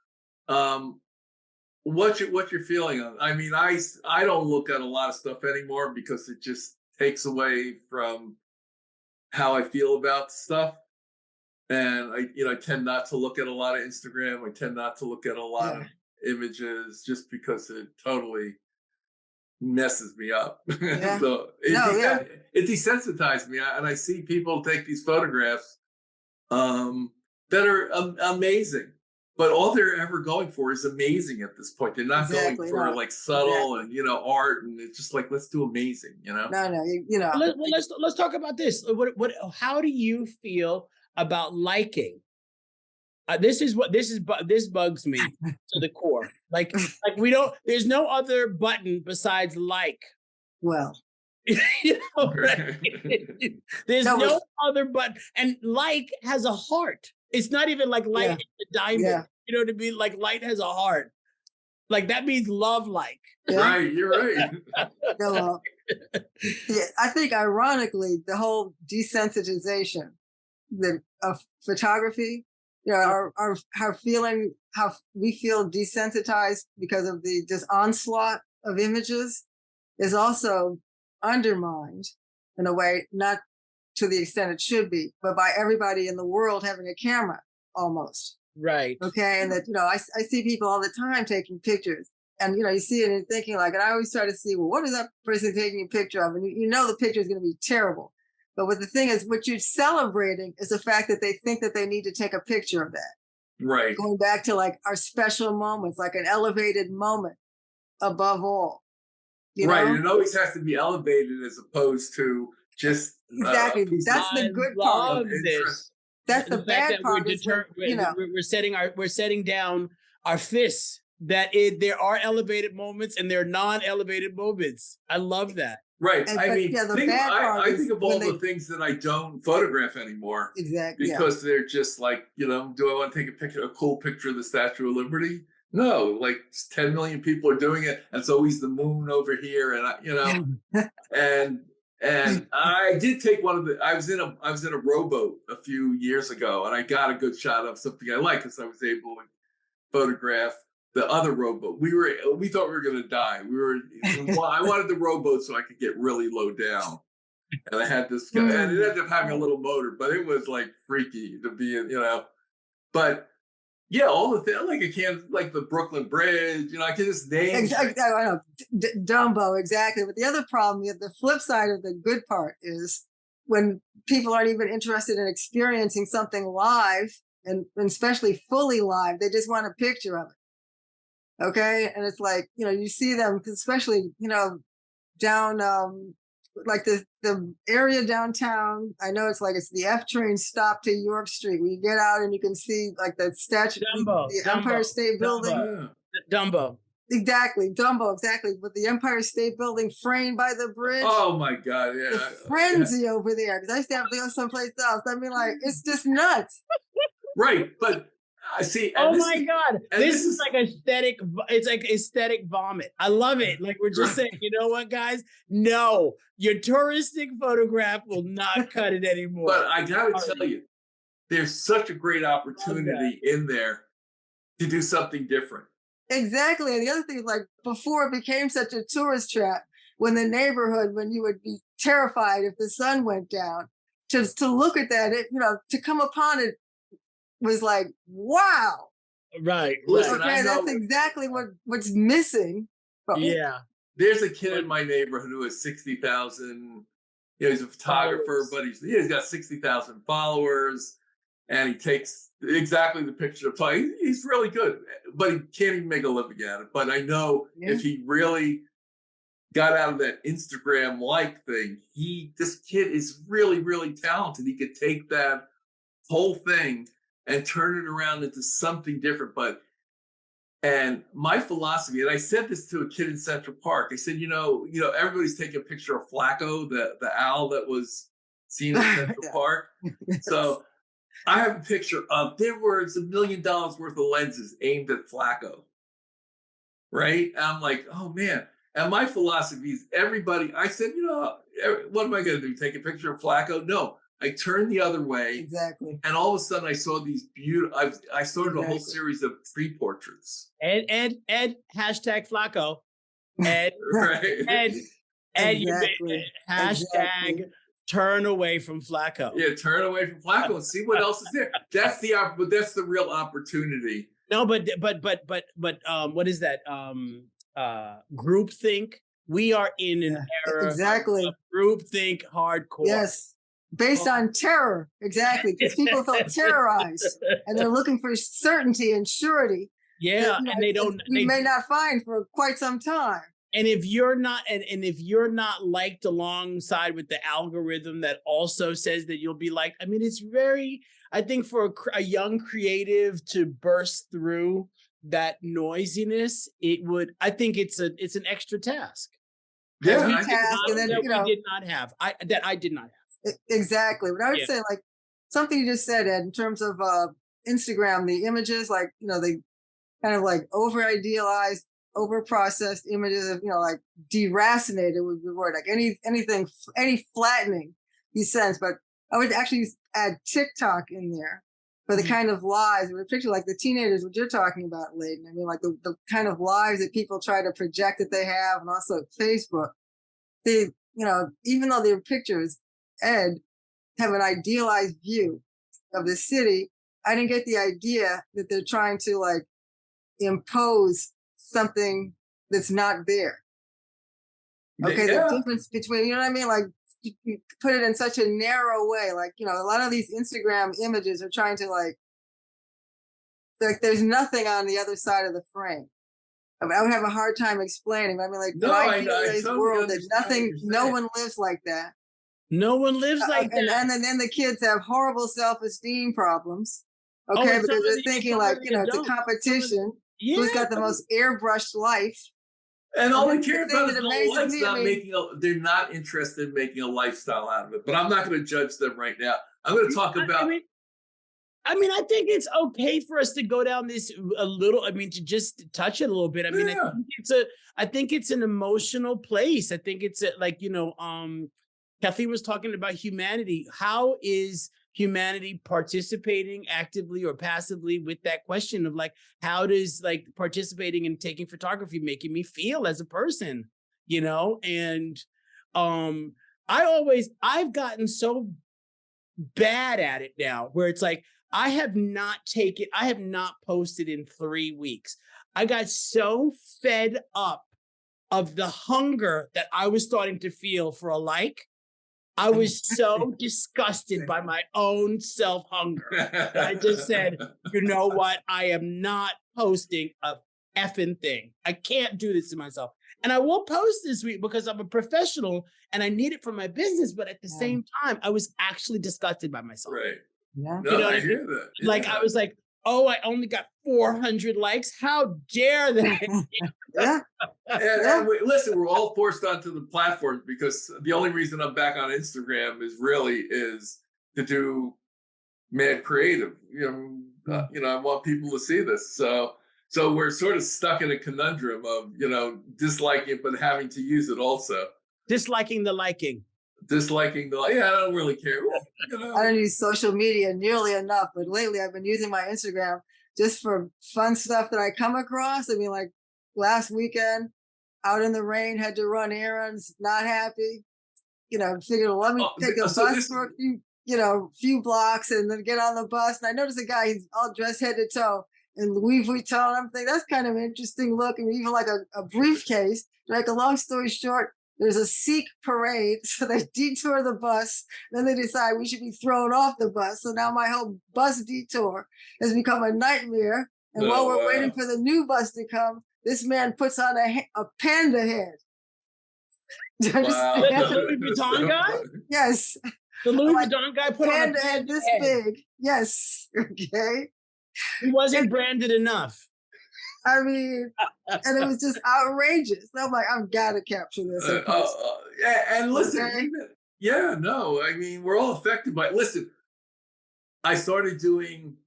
What you're feeling on? I mean, I don't look at a lot of stuff anymore because it just takes away from how I feel about stuff. And I tend not to look at a lot of Instagram. I tend not to look at a lot of images just because it totally messes me up. Yeah. So it desensitized me, and I see people take these photographs that are amazing, but all they're ever going for is amazing at this point. They're not going for like subtle and art, and it's just like, let's do amazing. No, let's talk about this. How do you feel about liking? This bugs me to the core. Like there's no other button besides like. Well, right? There's no other button, and like has a heart. It's not even like light is a diamond. Yeah. You know what I mean? Like light has a heart. Like that means love. Like right, you're right. I think ironically, the whole desensitization of photography. Our feeling, how we feel desensitized because of the just onslaught of images is also undermined in a way, not to the extent it should be, but by everybody in the world having a camera almost. Right. Okay. And that, I see people all the time taking pictures and, you see it and thinking like, and I always try to see, well, what is that person taking a picture of? And the picture is going to be terrible. But what the thing is, what you're celebrating is the fact that they think that they need to take a picture of that. Right. Going back to like our special moments, like an elevated moment above all. You Right. know? And it always has to be elevated as opposed to just Exactly. a piece That's the I good part. love of interest. this. That's the fact bad that we're part. Is when, you know, we're setting down our fists. There are elevated moments and there are non-elevated moments. I love that. Right. and, I but mean, yeah, the think, bad part I is think of when all they the things that I don't photograph anymore exactly. Yeah. because they're just like, you know, do I want to take a cool picture of the Statue of Liberty? No, like 10 million people are doing it. And it's always the moon over here. And, you know, and I did take one of the, I was in a rowboat a few years ago and I got a good shot of something I like because I was able to photograph the other rowboat. We thought we were going to die. I wanted the rowboat so I could get really low down. And I had this guy, and it ended up having a little motor, but it was like freaky to be in, you know. But yeah, all the things like the Brooklyn Bridge, you know, I can just name. Exactly. I know. Dumbo, exactly. But the other problem, the flip side of the good part is when people aren't even interested in experiencing something live and especially fully live, they just want a picture of it. Okay. And it's like, you know, you see them, especially, you know, down like the area downtown. I know it's the F train stop to York Street where you get out and you can see like the statue, the Empire State Building. Dumbo. Exactly, Dumbo, exactly. With the Empire State Building framed by the bridge. Oh my God, yeah. The frenzy over there. Because I used to have to go someplace else. I mean, like, it's just nuts. Right, but I see. Oh my God, this is like aesthetic. It's like aesthetic vomit. I love it. Like we're just saying, you know what, guys? No, your touristic photograph will not cut it anymore. But I gotta tell you, there's such a great opportunity in there to do something different. Exactly. And the other thing is, like, before it became such a tourist trap, when you would be terrified if the sun went down, to look at that, you know, to come upon it was like, wow. Right. Listen, okay, that's exactly what's missing. Yeah. There's a kid in my neighborhood who has 60,000. You know, he's a photographer, but he's got 60,000 followers, and he takes exactly the picture of time. He's really good, but he can't even make a living at it. But I know if he really got out of that Instagram like thing, this kid is really, really talented. He could take that whole thing and turn it around into something different. And my philosophy, and I said this to a kid in Central Park, I said, you know, everybody's taking a picture of Flacco, the owl that was seen in Central Park. So I have a picture of, there was $1 million worth of lenses aimed at Flacco. Right? And I'm like, oh man. And my philosophy is I said, you know, what am I going to do? Take a picture of Flacco? No. I turned the other way. Exactly. And all of a sudden I saw these beautiful, I started a whole series of tree portraits. Ed, hashtag Flacco. Ed, right. Ed, exactly. hashtag turn away from Flacco. Yeah, turn away from Flacco and see what else is there. That's the real opportunity. No, but what is that? Groupthink. We are in an era of groupthink hardcore. Yes. Based on terror, exactly, because people felt terrorized, and they're looking for certainty and surety. Yeah, and they may not find for quite some time. And if you're not, and if you're not liked alongside with the algorithm that also says that you'll be liked, I mean, it's very. I think for a young creative to burst through that noisiness, I think it's an extra task. Yeah, we did not have. I did not have. Exactly. But I would say, like, something you just said, Ed, in terms of Instagram, the images, like, you know, they kind of like over idealized, over processed images of, you know, like deracinated would be the word, like any flattening you sense. But I would actually add TikTok in there for the kind of lives, particularly like the teenagers, what you're talking about, Leyden. I mean, like the kind of lives that people try to project that they have, and also Facebook. They, you know, even though their pictures, Ed, have an idealized view of the city, I didn't get the idea that they're trying to like impose something that's not there. Okay, the difference between, you know what I mean? Like, you put it in such a narrow way. Like, a lot of these Instagram images are trying to like there's nothing on the other side of the frame. I mean, I would have a hard time explaining. I mean, like No, an I idealized totally world that understand what you're no saying. one lives like that. No one lives like And that. then the kids have horrible self-esteem problems. Oh, Okay, and some because of they're the- thinking some of like, the it's a adults, competition. yeah, Who's got the most airbrushed life? And all they And care the thing about is that the amazes likes, me, I not mean- making they're not interested in making a lifestyle out of it. But I'm not going to judge them right now. I'm going to talk about. I mean, I think it's okay for us to go down this a little. I mean, to just touch it a little bit. I mean, Yeah. I think it's an emotional place. I think it's like, Kathleen was talking about humanity. How is humanity participating actively or passively with that question of like, how does like participating in taking photography making me feel as a person, And I've gotten so bad at it now where it's like, I have not posted in 3 weeks. I got so fed up of the hunger that I was starting to feel for a like. I was so disgusted by my own self hunger. I just said, you know what? I am not posting a effing thing. I can't do this to myself. And I won't post this week because I'm a professional and I need it for my business. But at the same time, I was actually disgusted by myself. Right. Yeah. No, You know what I I hear mean? that. Like, Yeah. I was like, oh, I only got 400 likes. How dare they? Yeah. And listen, we're all forced onto the platforms because the only reason I'm back on Instagram is to do mad creative. I want people to see this. So we're sort of stuck in a conundrum of disliking it but having to use it also. Disliking the liking. Disliking I don't really care. I don't use social media nearly enough, but lately I've been using my Instagram just for fun stuff that I come across. I mean, like last weekend, out in the rain, had to run errands, not happy. Figured, let me take a bus for a few blocks and then get on the bus. And I noticed a guy, he's all dressed head to toe in Louis Vuitton. I'm thinking that's kind of an interesting look. And even like a briefcase. To make a long story short, there's a Sikh parade. So they detour the bus. Then they decide we should be thrown off the bus. So now my whole bus detour has become a nightmare. And while we're waiting for the new bus to come, this man puts on a panda head. Do you understand? The Louis Vuitton guy? Yes. The Louis Vuitton guy put on a panda head this big. Yes. Okay. He wasn't branded enough. I mean, and it was just outrageous. I'm like, I've got to capture this. And listen, Okay. I mean, we're all affected by it. Listen, I started doing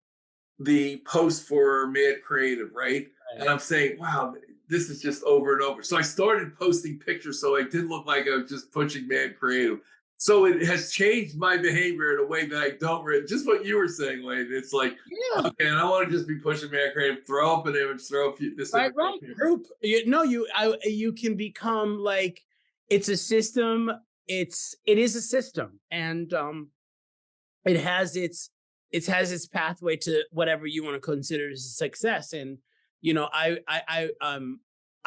the post for Mad Creative, right? And I'm saying, wow, this is just over and over. So I started posting pictures so I didn't look like I was just pushing Mad Creative. So it has changed my behavior in a way that I don't just what you were saying, Leyden. It's like, okay, and I want to just be pushing Mad Creative, throw up an image, throw up this. Right. Group. You can become like, it's a system. It is a system. And it has its pathway to whatever you want to consider as success. And, I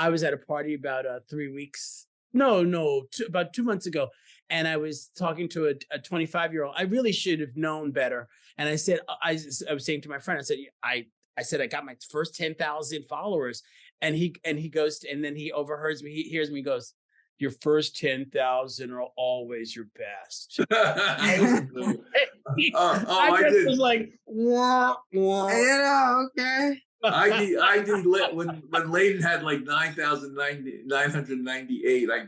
was at a party about 3 weeks. About 2 months ago. And I was talking to a 25-year-old. I really should have known better. And I said, I was saying to my friend, I said, I got my first 10,000 followers. And he goes, and then he overhears me. He hears me, goes, your first 10,000 are always your best. I was like, wah, wah. Okay. I did when Leyden had like 9,998. I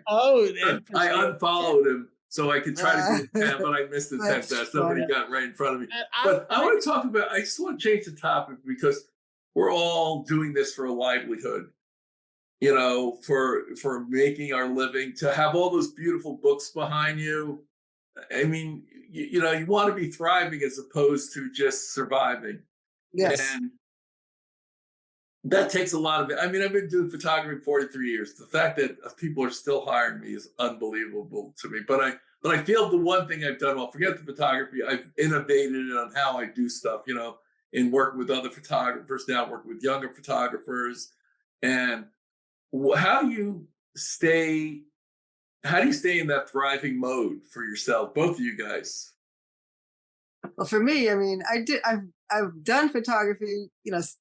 unfollowed him so I could try to get 10, but I missed the 10,000. Somebody got right in front of me. But I want to talk about. I just want to change the topic because we're all doing this for a livelihood. For making our living, to have all those beautiful books behind you. I mean, you want to be thriving as opposed to just surviving. Yes. And that takes a lot of it. I mean, I've been doing photography 43 years. The fact that people are still hiring me is unbelievable to me. But I feel the one thing I've done, well, forget the photography, I've innovated on how I do stuff, in working with other photographers, now working with younger photographers. And how do you stay how do you stay in that thriving mode for yourself, both of you guys? Well, for me, I mean, I've done photography,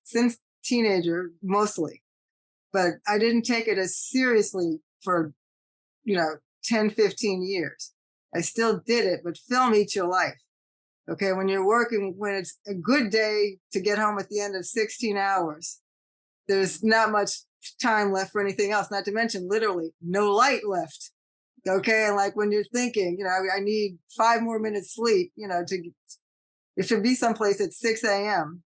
since teenager mostly, but I didn't take it as seriously for, 10, 15 years. I still did it, but film eats your life. Okay. When you're working, when it's a good day to get home at the end of 16 hours, there's not much time left for anything else, not to mention literally no light left. Okay. And like when you're thinking, I need 5 more minutes sleep, it should be someplace at 6 a.m.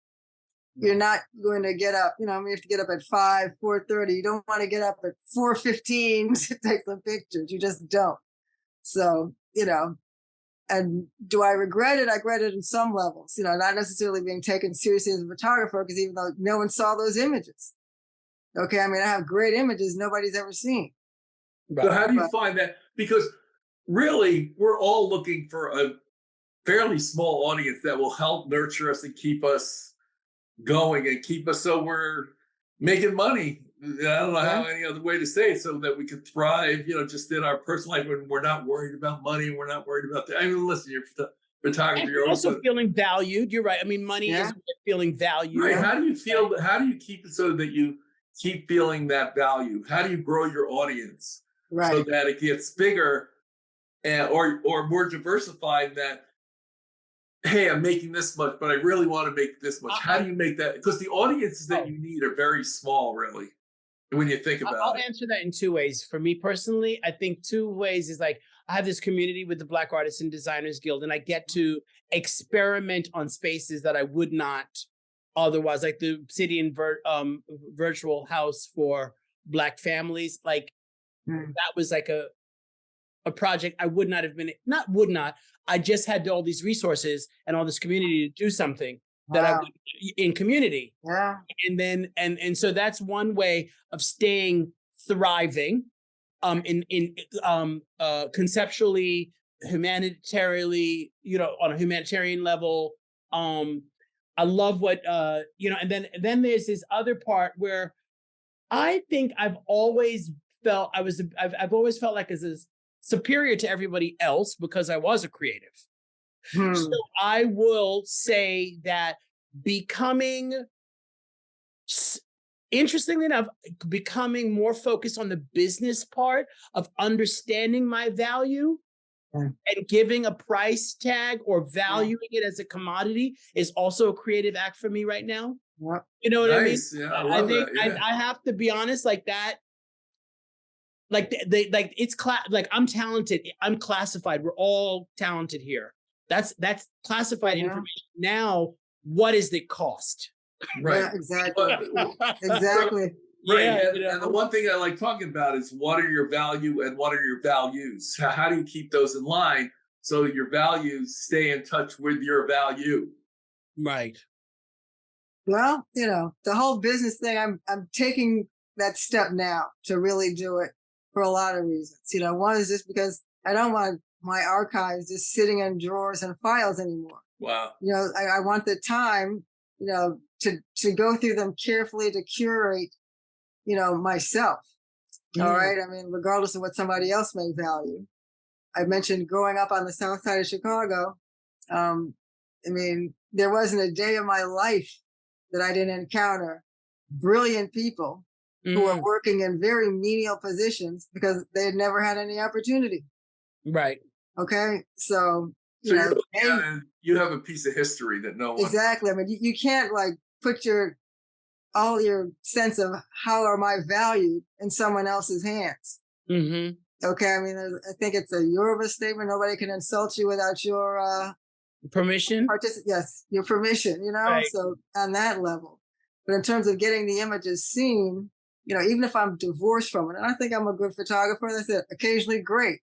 You're not going to get up, you have to get up at 5, 4:30. You don't want to get up at 4:15 to take the pictures. You just don't. So, and do I regret it? I regret it in some levels, not necessarily being taken seriously as a photographer, because even though no one saw those images. Okay. I mean, I have great images nobody's ever seen. So how do you find that? Because really, we're all looking for a fairly small audience that will help nurture us and keep us going and keep us so we're making money. I don't know how any other way to say it, so that we can thrive, just in our personal life when we're not worried about money. We're not worried about that. I mean, listen, you're photography. You're also feeling valued. You're right. I mean, money is feeling valued. Right. How do you feel? How do you keep it so that you keep feeling that value? How do you grow your audience so that it gets bigger or more diversified? That, hey, I'm making this much, but I really want to make this much. How do you make that? Because the audiences that you need are very small, really, when you think about it. I'll answer that in 2 ways. For me personally, I think 2 ways is like, I have this community with the Black Artists and Designers Guild, and I get to experiment on spaces that I would not otherwise, like the City and virtual house for Black families. Like that was like a project I would not have been, I just had all these resources and all this community to do something that I would in community. Yeah. And then, and so that's one way of staying thriving, conceptually, humanitarianly, on a humanitarian level. I love what, and then there's this other part where I think I've always felt I've always felt like as superior to everybody else because I was a creative. So I will say that interestingly enough, becoming more focused on the business part of understanding my value and giving a price tag or valuing it as a commodity is also a creative act for me right now. You know what I mean? Yeah, I think I have to be honest, like that. Like like I'm talented. I'm classified. We're all talented here. That's classified information. Now, what is the cost? Right. Yeah, exactly. Exactly. Right. And the one thing I like talking about is what are your value and what are your values? How do you keep those in line so your values stay in touch with your value? Right. Well, the whole business thing, I'm taking that step now to really do it for a lot of reasons. One is just because I don't want my archives just sitting in drawers and files anymore. Wow. I want the time, to go through them carefully, to curate, myself. All right. I mean, regardless of what somebody else may value. I mentioned growing up on the south side of Chicago. I mean, there wasn't a day of my life that I didn't encounter brilliant people who are working in very menial positions because they had never had any opportunity. Right. Okay. So you have a piece of history that no one. Exactly. I mean, you can't like put all your sense of how am I valued in someone else's hands. Okay. I mean, I think it's a Yoruba statement. Nobody can insult you without your permission. Yes, your permission, Right. So on that level. But in terms of getting the images seen, even if I'm divorced from it, and I think I'm a good photographer, that's it, occasionally great.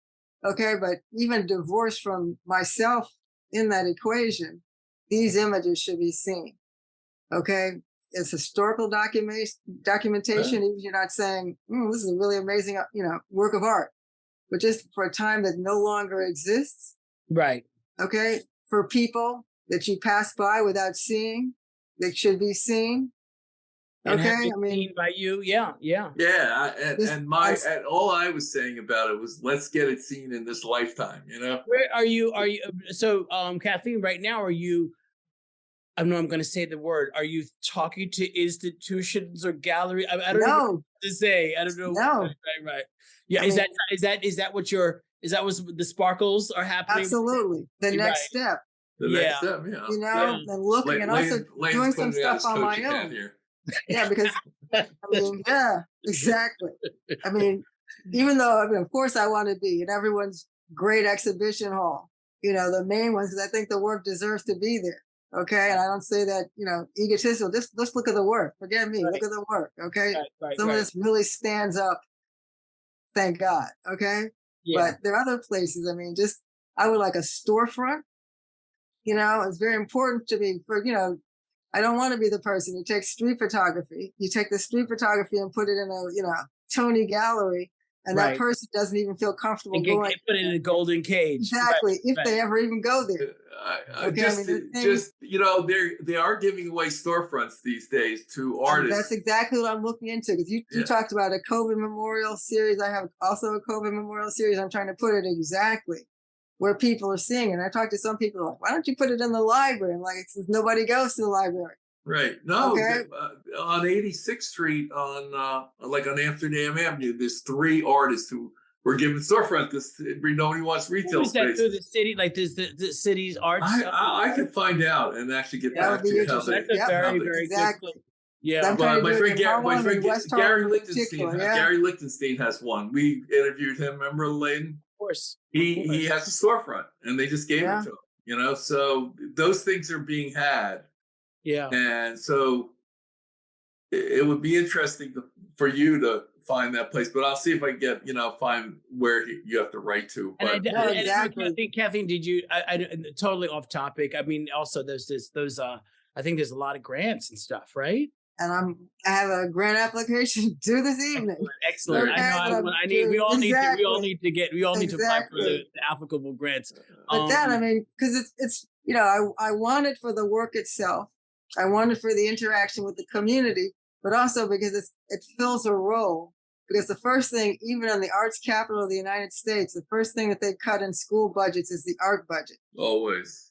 Okay. But even divorced from myself in that equation, these images should be seen. Okay. It's historical documentation. Even if you're not saying, this is a really amazing, work of art, but just for a time that no longer exists. Right. Okay. For people that you pass by without seeing, that should be seen. And Okay, having I mean, seen by you, yeah, yeah. Yeah, this, and all I was saying about it was let's get it seen in this lifetime, you know? Where are you? Are you so, Kathleen? Right now, are you? I know I'm going to say the word. Are you talking to institutions or gallery? I don't even know no, what to say. I don't know. no. Right. Yeah. I mean, Is that what your is that what the sparkles are happening? absolutely. The You're next right. step, The Yeah. next step, yeah. you Yeah. know, and looking and also Layden's doing some putting me out stuff his on my coaching hat own. here. Yeah, because I mean, yeah, exactly. I mean, even though, I mean, of course, I want to be in everyone's great exhibition hall, you know, the main ones, because I think the work deserves to be there. Okay. And I don't say that, you know, egotistical, just let's look at the work. Forget me, look Right. at the work. Okay. Right. Some of this really stands up, thank God. Okay. Yeah. But there are other places, I mean, just, I would like a storefront, you know, it's very important to me for, you know, I don't want to be the person who takes street photography. You take the street photography and put it in a, you know, Tony gallery, and that Right. person doesn't even feel comfortable And going. put it in a golden cage. Exactly, if Right. they ever even go there. Okay, I mean, the thing, Just you know, they are giving away storefronts these days to artists. that's exactly what I'm looking into. Because you Yeah. talked about a COVID memorial series. I have also a COVID memorial series. I'm trying to put it exactly where people are seeing it. And I talked to some people like, why don't you put it in the library? I'm like, nobody goes to the library. Right. No, Okay. on 86th Street on like on Amsterdam Avenue, there's 3 artists who were given storefront because nobody wants Who retail is that space. through the city? Like this, the city's arts. I can find out and actually get That would back be to you how interesting. they. That's a Yep, very, how they- very exactly. good. Yeah. I'm trying to my do it friend, in Gary, my Harlem friend and West Gary Harlem in Lichtenstein, particular. Yeah. Gary Lichtenstein has one. We interviewed him. Remember Leyden? Of course. He has a storefront, and they just gave Yeah. it to him. You know, so those things are being had, Yeah. and so it would be interesting for you to find that place. But I'll see if I can get find where you have to write to. And But No, exactly. Kathleen, did you? I totally off topic. I mean, also there's those. I think there's a lot of grants and stuff, right? And I have a grant application due this evening. Excellent. Okay, I know. but I need. We all need to. We all exactly. need to get. We all need to apply for the Exactly. applicable grants. But then, I mean, because it's you know, I want it for the work itself. I want it for the interaction with the community, but also because it fills a role. Because the first thing, even in the arts capital of the United States, the first thing that they cut in school budgets is the art budget. always.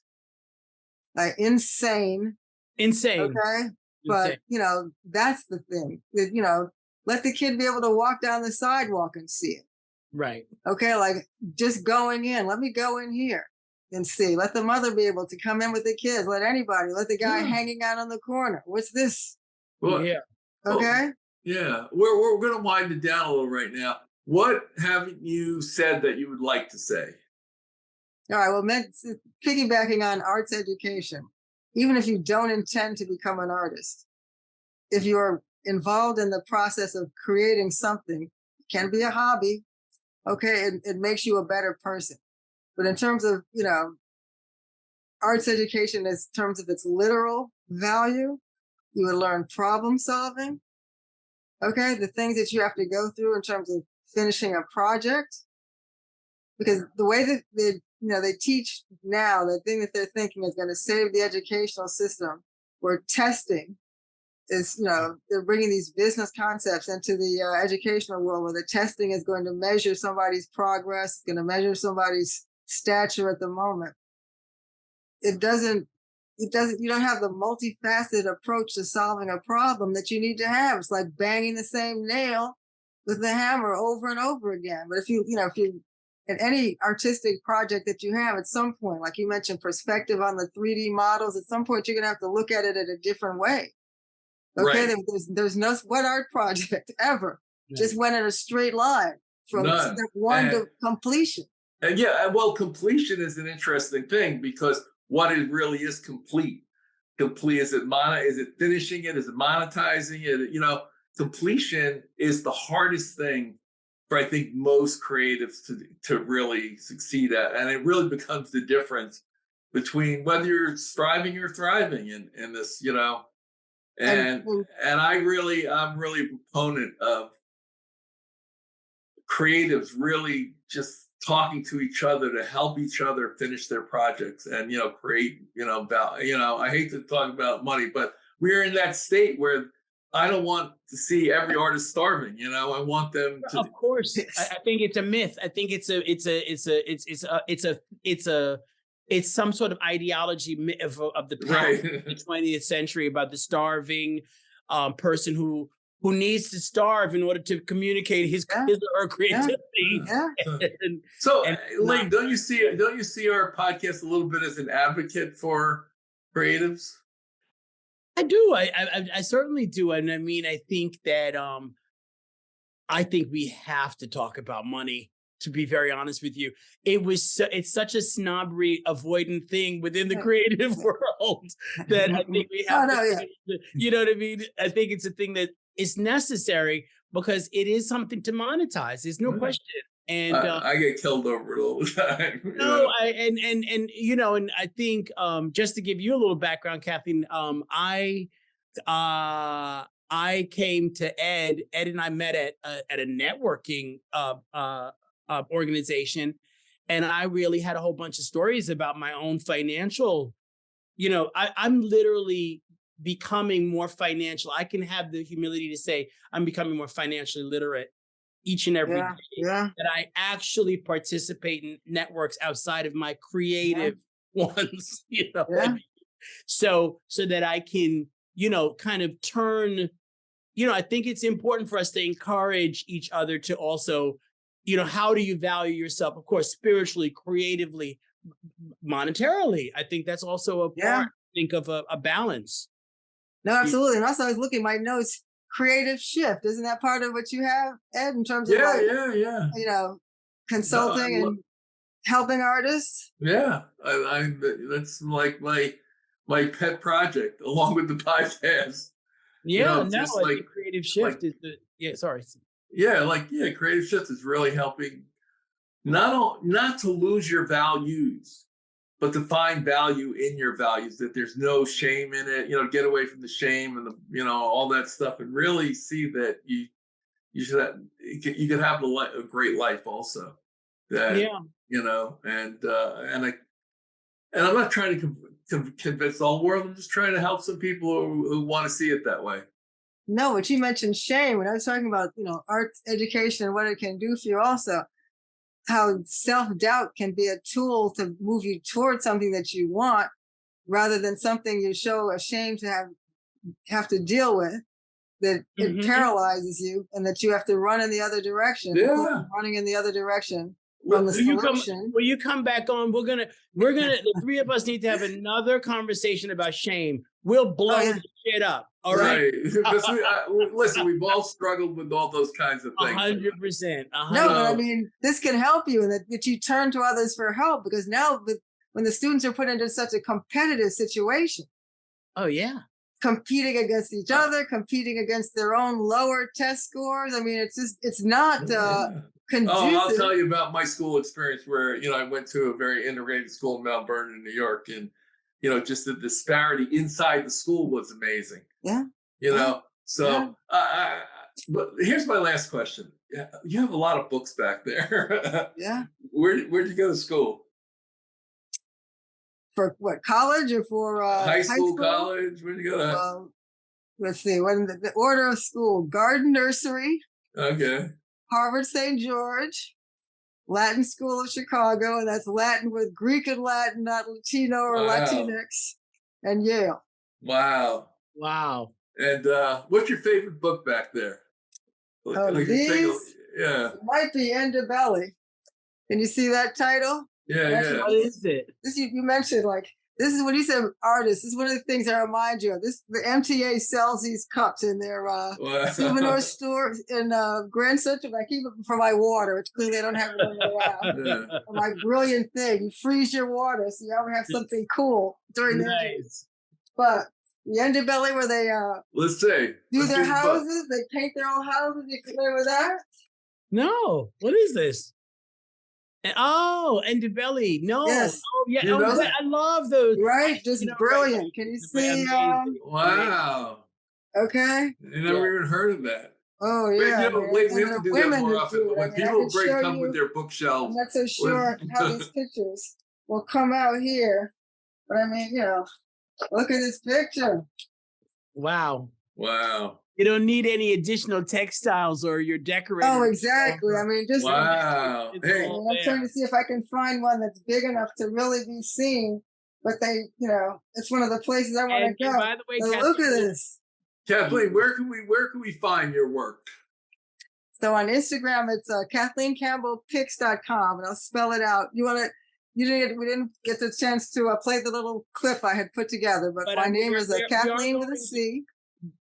Like insane. Insane. Okay. But you know, that's the thing. That, you know, let the kid be able to walk down the sidewalk and see it. Right. Okay, like just going in. Let me go in here and see. Let the mother be able to come in with the kids. Let anybody. Let the guy hanging out on the corner. What's this? Well, Yeah. Okay. yeah, we're going to wind it down a little right now. What haven't you said that you would like to say? All right. Well, piggybacking on arts education, even if you don't intend to become an artist, if you're involved in the process of creating something, it can be a hobby. Okay, it makes you a better person. But in terms of, you know, arts education, in terms of its literal value, you would learn problem solving. Okay, the things that you have to go through in terms of finishing a project. Because the way that they teach now, the thing that they're thinking is going to save the educational system, where testing is, you know, they're bringing these business concepts into the educational world, where the testing is going to measure somebody's progress, it's going to measure somebody's stature at the moment. You don't have the multifaceted approach to solving a problem that you need to have. It's like banging the same nail with the hammer over and over again. But if you in any artistic project that you have, at some point, like you mentioned, perspective on the 3D models, at some point you're going to have to look at it in a different way. Okay, Right. there's no what art project ever just went in a straight line from None. step one to completion. And yeah, well, completion is an interesting thing because what it really is complete. Complete, is it finishing it? Is it monetizing it? You know, completion is the hardest thing for I think most creatives to really succeed at. And it really becomes the difference between whether you're striving or thriving in this, you know. And I'm really a proponent of creatives really just talking to each other to help each other finish their projects and create I hate to talk about money, but we're in that state where I don't want to see every artist starving. You know, I want them to. Of course, Yes. I think it's a myth. I think it's some sort of ideology of the past, Right. the 20th century, about the starving person who needs to starve in order to communicate his Yeah. or her creativity. Yeah. And, So, and Lane, don't you see our podcast a little bit as an advocate for creatives? I do. I certainly do. And I mean, I think that I think we have to talk about money. To be very honest with you, it's such a snobbery avoidant thing within the creative world that I think we have you know what I mean? I think it's a thing that is necessary because it is something to monetize. There's no question. And I get killed over it all the time. You no, know? and you know, and I think just to give you a little background, Kathleen, I came to Ed and I met at a networking organization, and I really had a whole bunch of stories about my own financial. You know, I'm literally becoming more financial. I can have the humility to say I'm becoming more financially literate each and every day. Yeah. That I actually participate in networks outside of my creative ones. You know, Yeah. so that I can, you know, kind of turn. You know, I think it's important for us to encourage each other to also, you know, how do you value yourself? Of course, spiritually, creatively, monetarily. I think that's also a part, I think, of a balance. No, absolutely. And also, I was looking at my notes. Creative shift, isn't that part of what you have, Ed? In terms of Yeah. you know, consulting and helping artists. Yeah, I that's like my pet project along with the podcast. Yeah, I think creative shift is sorry. Creative shift is really helping not to lose your values, but to find value in your values, that there's no shame in it, get away from the shame and all that stuff, and really see that you can have a great life also. That, and I'm not trying to convince the whole world. I'm just trying to help some people who want to see it that way. No, but you mentioned shame when I was talking about, art education and what it can do for you also, how self-doubt can be a tool to move you towards something that you want rather than something you show ashamed to have to deal with, that it paralyzes you and that you have to run in the other direction. Yeah. Running in the other direction from the solution. Will you come back on? We're gonna the three of us need to have another conversation about shame. We'll blow the shit up. All right. Listen, we've all struggled with all those kinds of things. 100%. No, but I mean, this can help you, and that you turn to others for help, because now when the students are put into such a competitive situation. Oh yeah. Competing against each other, competing against their own lower test scores. I mean, it's not conducive. Oh, I'll tell you about my school experience where, I went to a very integrated school in Mount Vernon, New York, and, just the disparity inside the school was amazing. Yeah. But here's my last question. You have a lot of books back there. Yeah. Where'd you go to school? For what, college or for high school, college? Where'd you go to? Let's see. When the order of school: Garden Nursery. Okay. Harvard St. George, Latin School of Chicago, and that's Latin with Greek and Latin, not Latino or Latinx, and Yale. Wow. And what's your favorite book back there? These might be Belly. Can you see that title? Yeah. What is it? This you mentioned, this is what he said, artists. This is one of the things I remind you of. The MTA sells these cups in their souvenir store in Grand Central. I keep it for my water, which clearly I don't have one around. Yeah. My brilliant thing. You freeze your water so you ever have something cool during the But the Belly, where they let's see. Do their houses, they paint their own houses. You familiar with that? No. What is this? Belly. No. Yes. Oh, yeah. I love those. Right? Just brilliant. Can you see? Wow. Okay. I never even heard of that. Oh, yeah. We have to do that more often. When people come with their bookshelves. I'm not so sure how these pictures will come out here. But I mean, look at this picture. Wow. Wow. You don't need any additional textiles or your decorator. Oh, exactly. I mean, just Wow. It's Hey, all I'm trying there. to see if I can find one that's big enough to really be seen. But it's one of the places I want And to go. by the way, But look at Kathleen, this. Kathleen, where can we find your work? So on Instagram, it's CathleenCampbellPics.com, and I'll spell it out. We didn't get the chance to play the little clip I had put together, but my name is Kathleen with a C.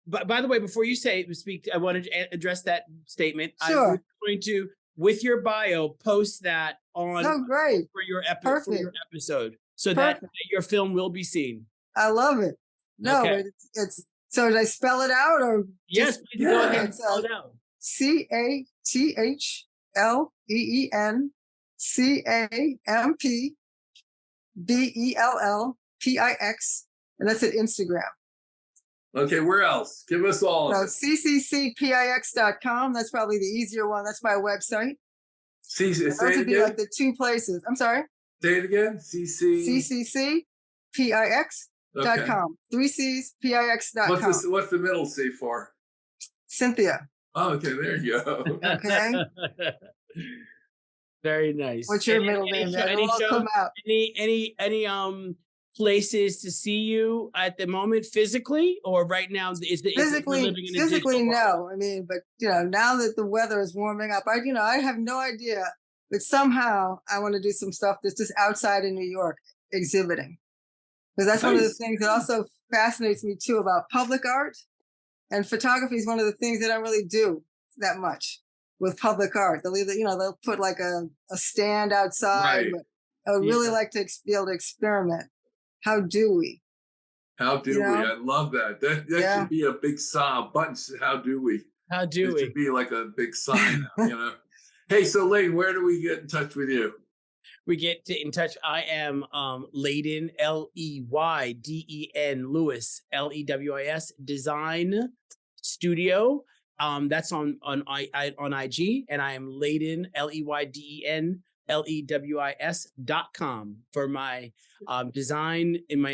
But by the way, before you speak, I wanted to address that statement. Sure. I'm going to, with your bio, post that on Oh, great. for your Perfect. episode, so Perfect. that your film will be seen. I love it. No, Okay. but it's so did I spell it out or Yes, just- please go ahead. It's Spell it out. CathleenCampbellPix, and that's at Instagram. Okay, where else? Give us all So of it. cccpix.com. That's probably the easier one. That's my website. Say Those it would be again. like the two places. I'm sorry. Say it again. cccpix.com. Okay. 3 C's, pix.com. What's the middle C for? Cynthia. Oh, okay, there you go. Okay. Very nice. What's your middle Any name? show- That'll any all show- come out. Any places to see you at the moment physically, or right now is we're Physically living in a digital world? no. I mean, but now that the weather is warming up, I have no idea, but somehow I want to do some stuff that's just outside in New York exhibiting, because that's one of the Nice. things that also fascinates me too about public art, and photography is one of the things that I don't really do that much with public art. They'll either they'll put like a stand outside, Right. but I would really Yeah. like to be able to experiment. How do we? How do we? I love that. That Yeah. should be a big sign. Buttons. How do we? How do It we? should be like a big sign. Hey, so Leyden, where do we get in touch with you? We get in touch. I am Leyden, Leyden Lewis, Lewis Design Studio. That's on IG, and I am Leyden, Leyden Lewis.com for my design in my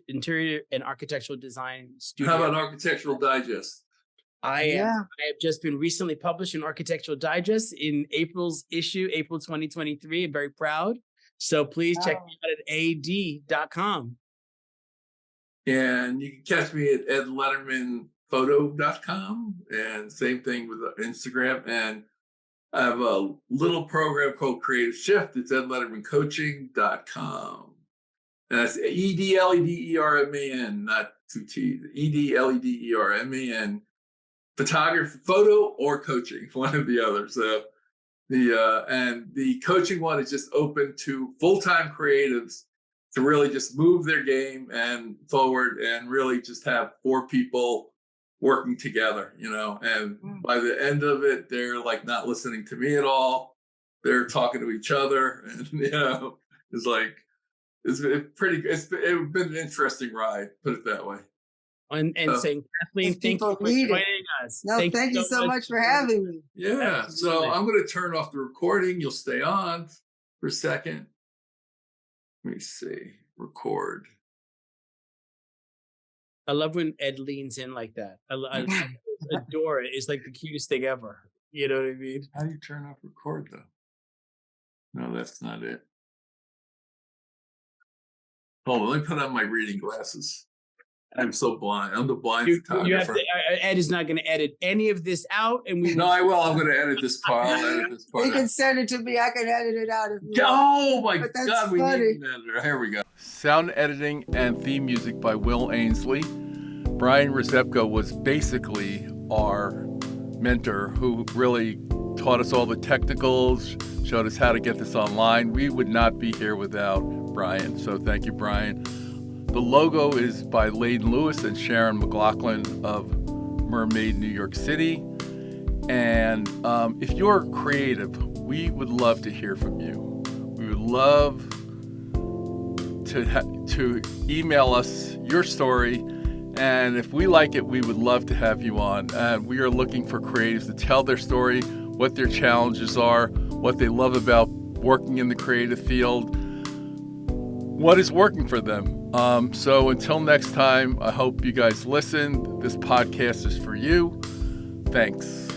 interior and architectural design studio. How about Architectural Digest? I have just been recently published in Architectural Digest in April's issue, April 2023. I'm very proud. So please check me out at ad.com. And you can catch me at edledermanphoto.com, and same thing with Instagram. And I have a little program called Creative Shift. It's edledermancoaching.com. And that's EDLEDERMAN, not two T's. EDLEDERMAN. Photography, photo, or coaching, one or the other. So the coaching one is just open to full-time creatives to really just move their game and forward, and really just have 4 people working together, and by the end of it, they're like not listening to me at all. They're talking to each other, and it's like it's been an interesting ride, put it that way. And saying, Kathleen, thank you people for need it. joining us. No, thank you so much for having me. Yeah. So Absolutely. I'm going to turn off the recording. You'll stay on for a second. Let me see. Record. I love when Ed leans in like that. I adore it. It's like the cutest thing ever. You know what I mean? How do you turn off record though? No, that's not it. Hold on, let me put on my reading glasses. I'm so blind. I'm the blind You have photographer. to, Ed is not going to edit any of this out, and we. No, I will. I'm going to edit this part. I'll edit this part. You can out. send it to me. I can edit it out if you want. Oh my But that's God, we funny. need an editor. Here we go. Sound editing and theme music by Will Ainsley. Brian Rzepko was basically our mentor who really taught us all the technicals, showed us how to get this online. We would not be here without Brian. So thank you, Brian. The logo is by Leyden Lewis and Sharon McLaughlin of Mermaid, New York City. And if you're creative, we would love to hear from you. We would love to email us your story. And if we like it, we would love to have you on. We are looking for creatives to tell their story, what their challenges are, what they love about working in the creative field, what is working for them. So until next time, I hope you guys listen. This podcast is for you. Thanks.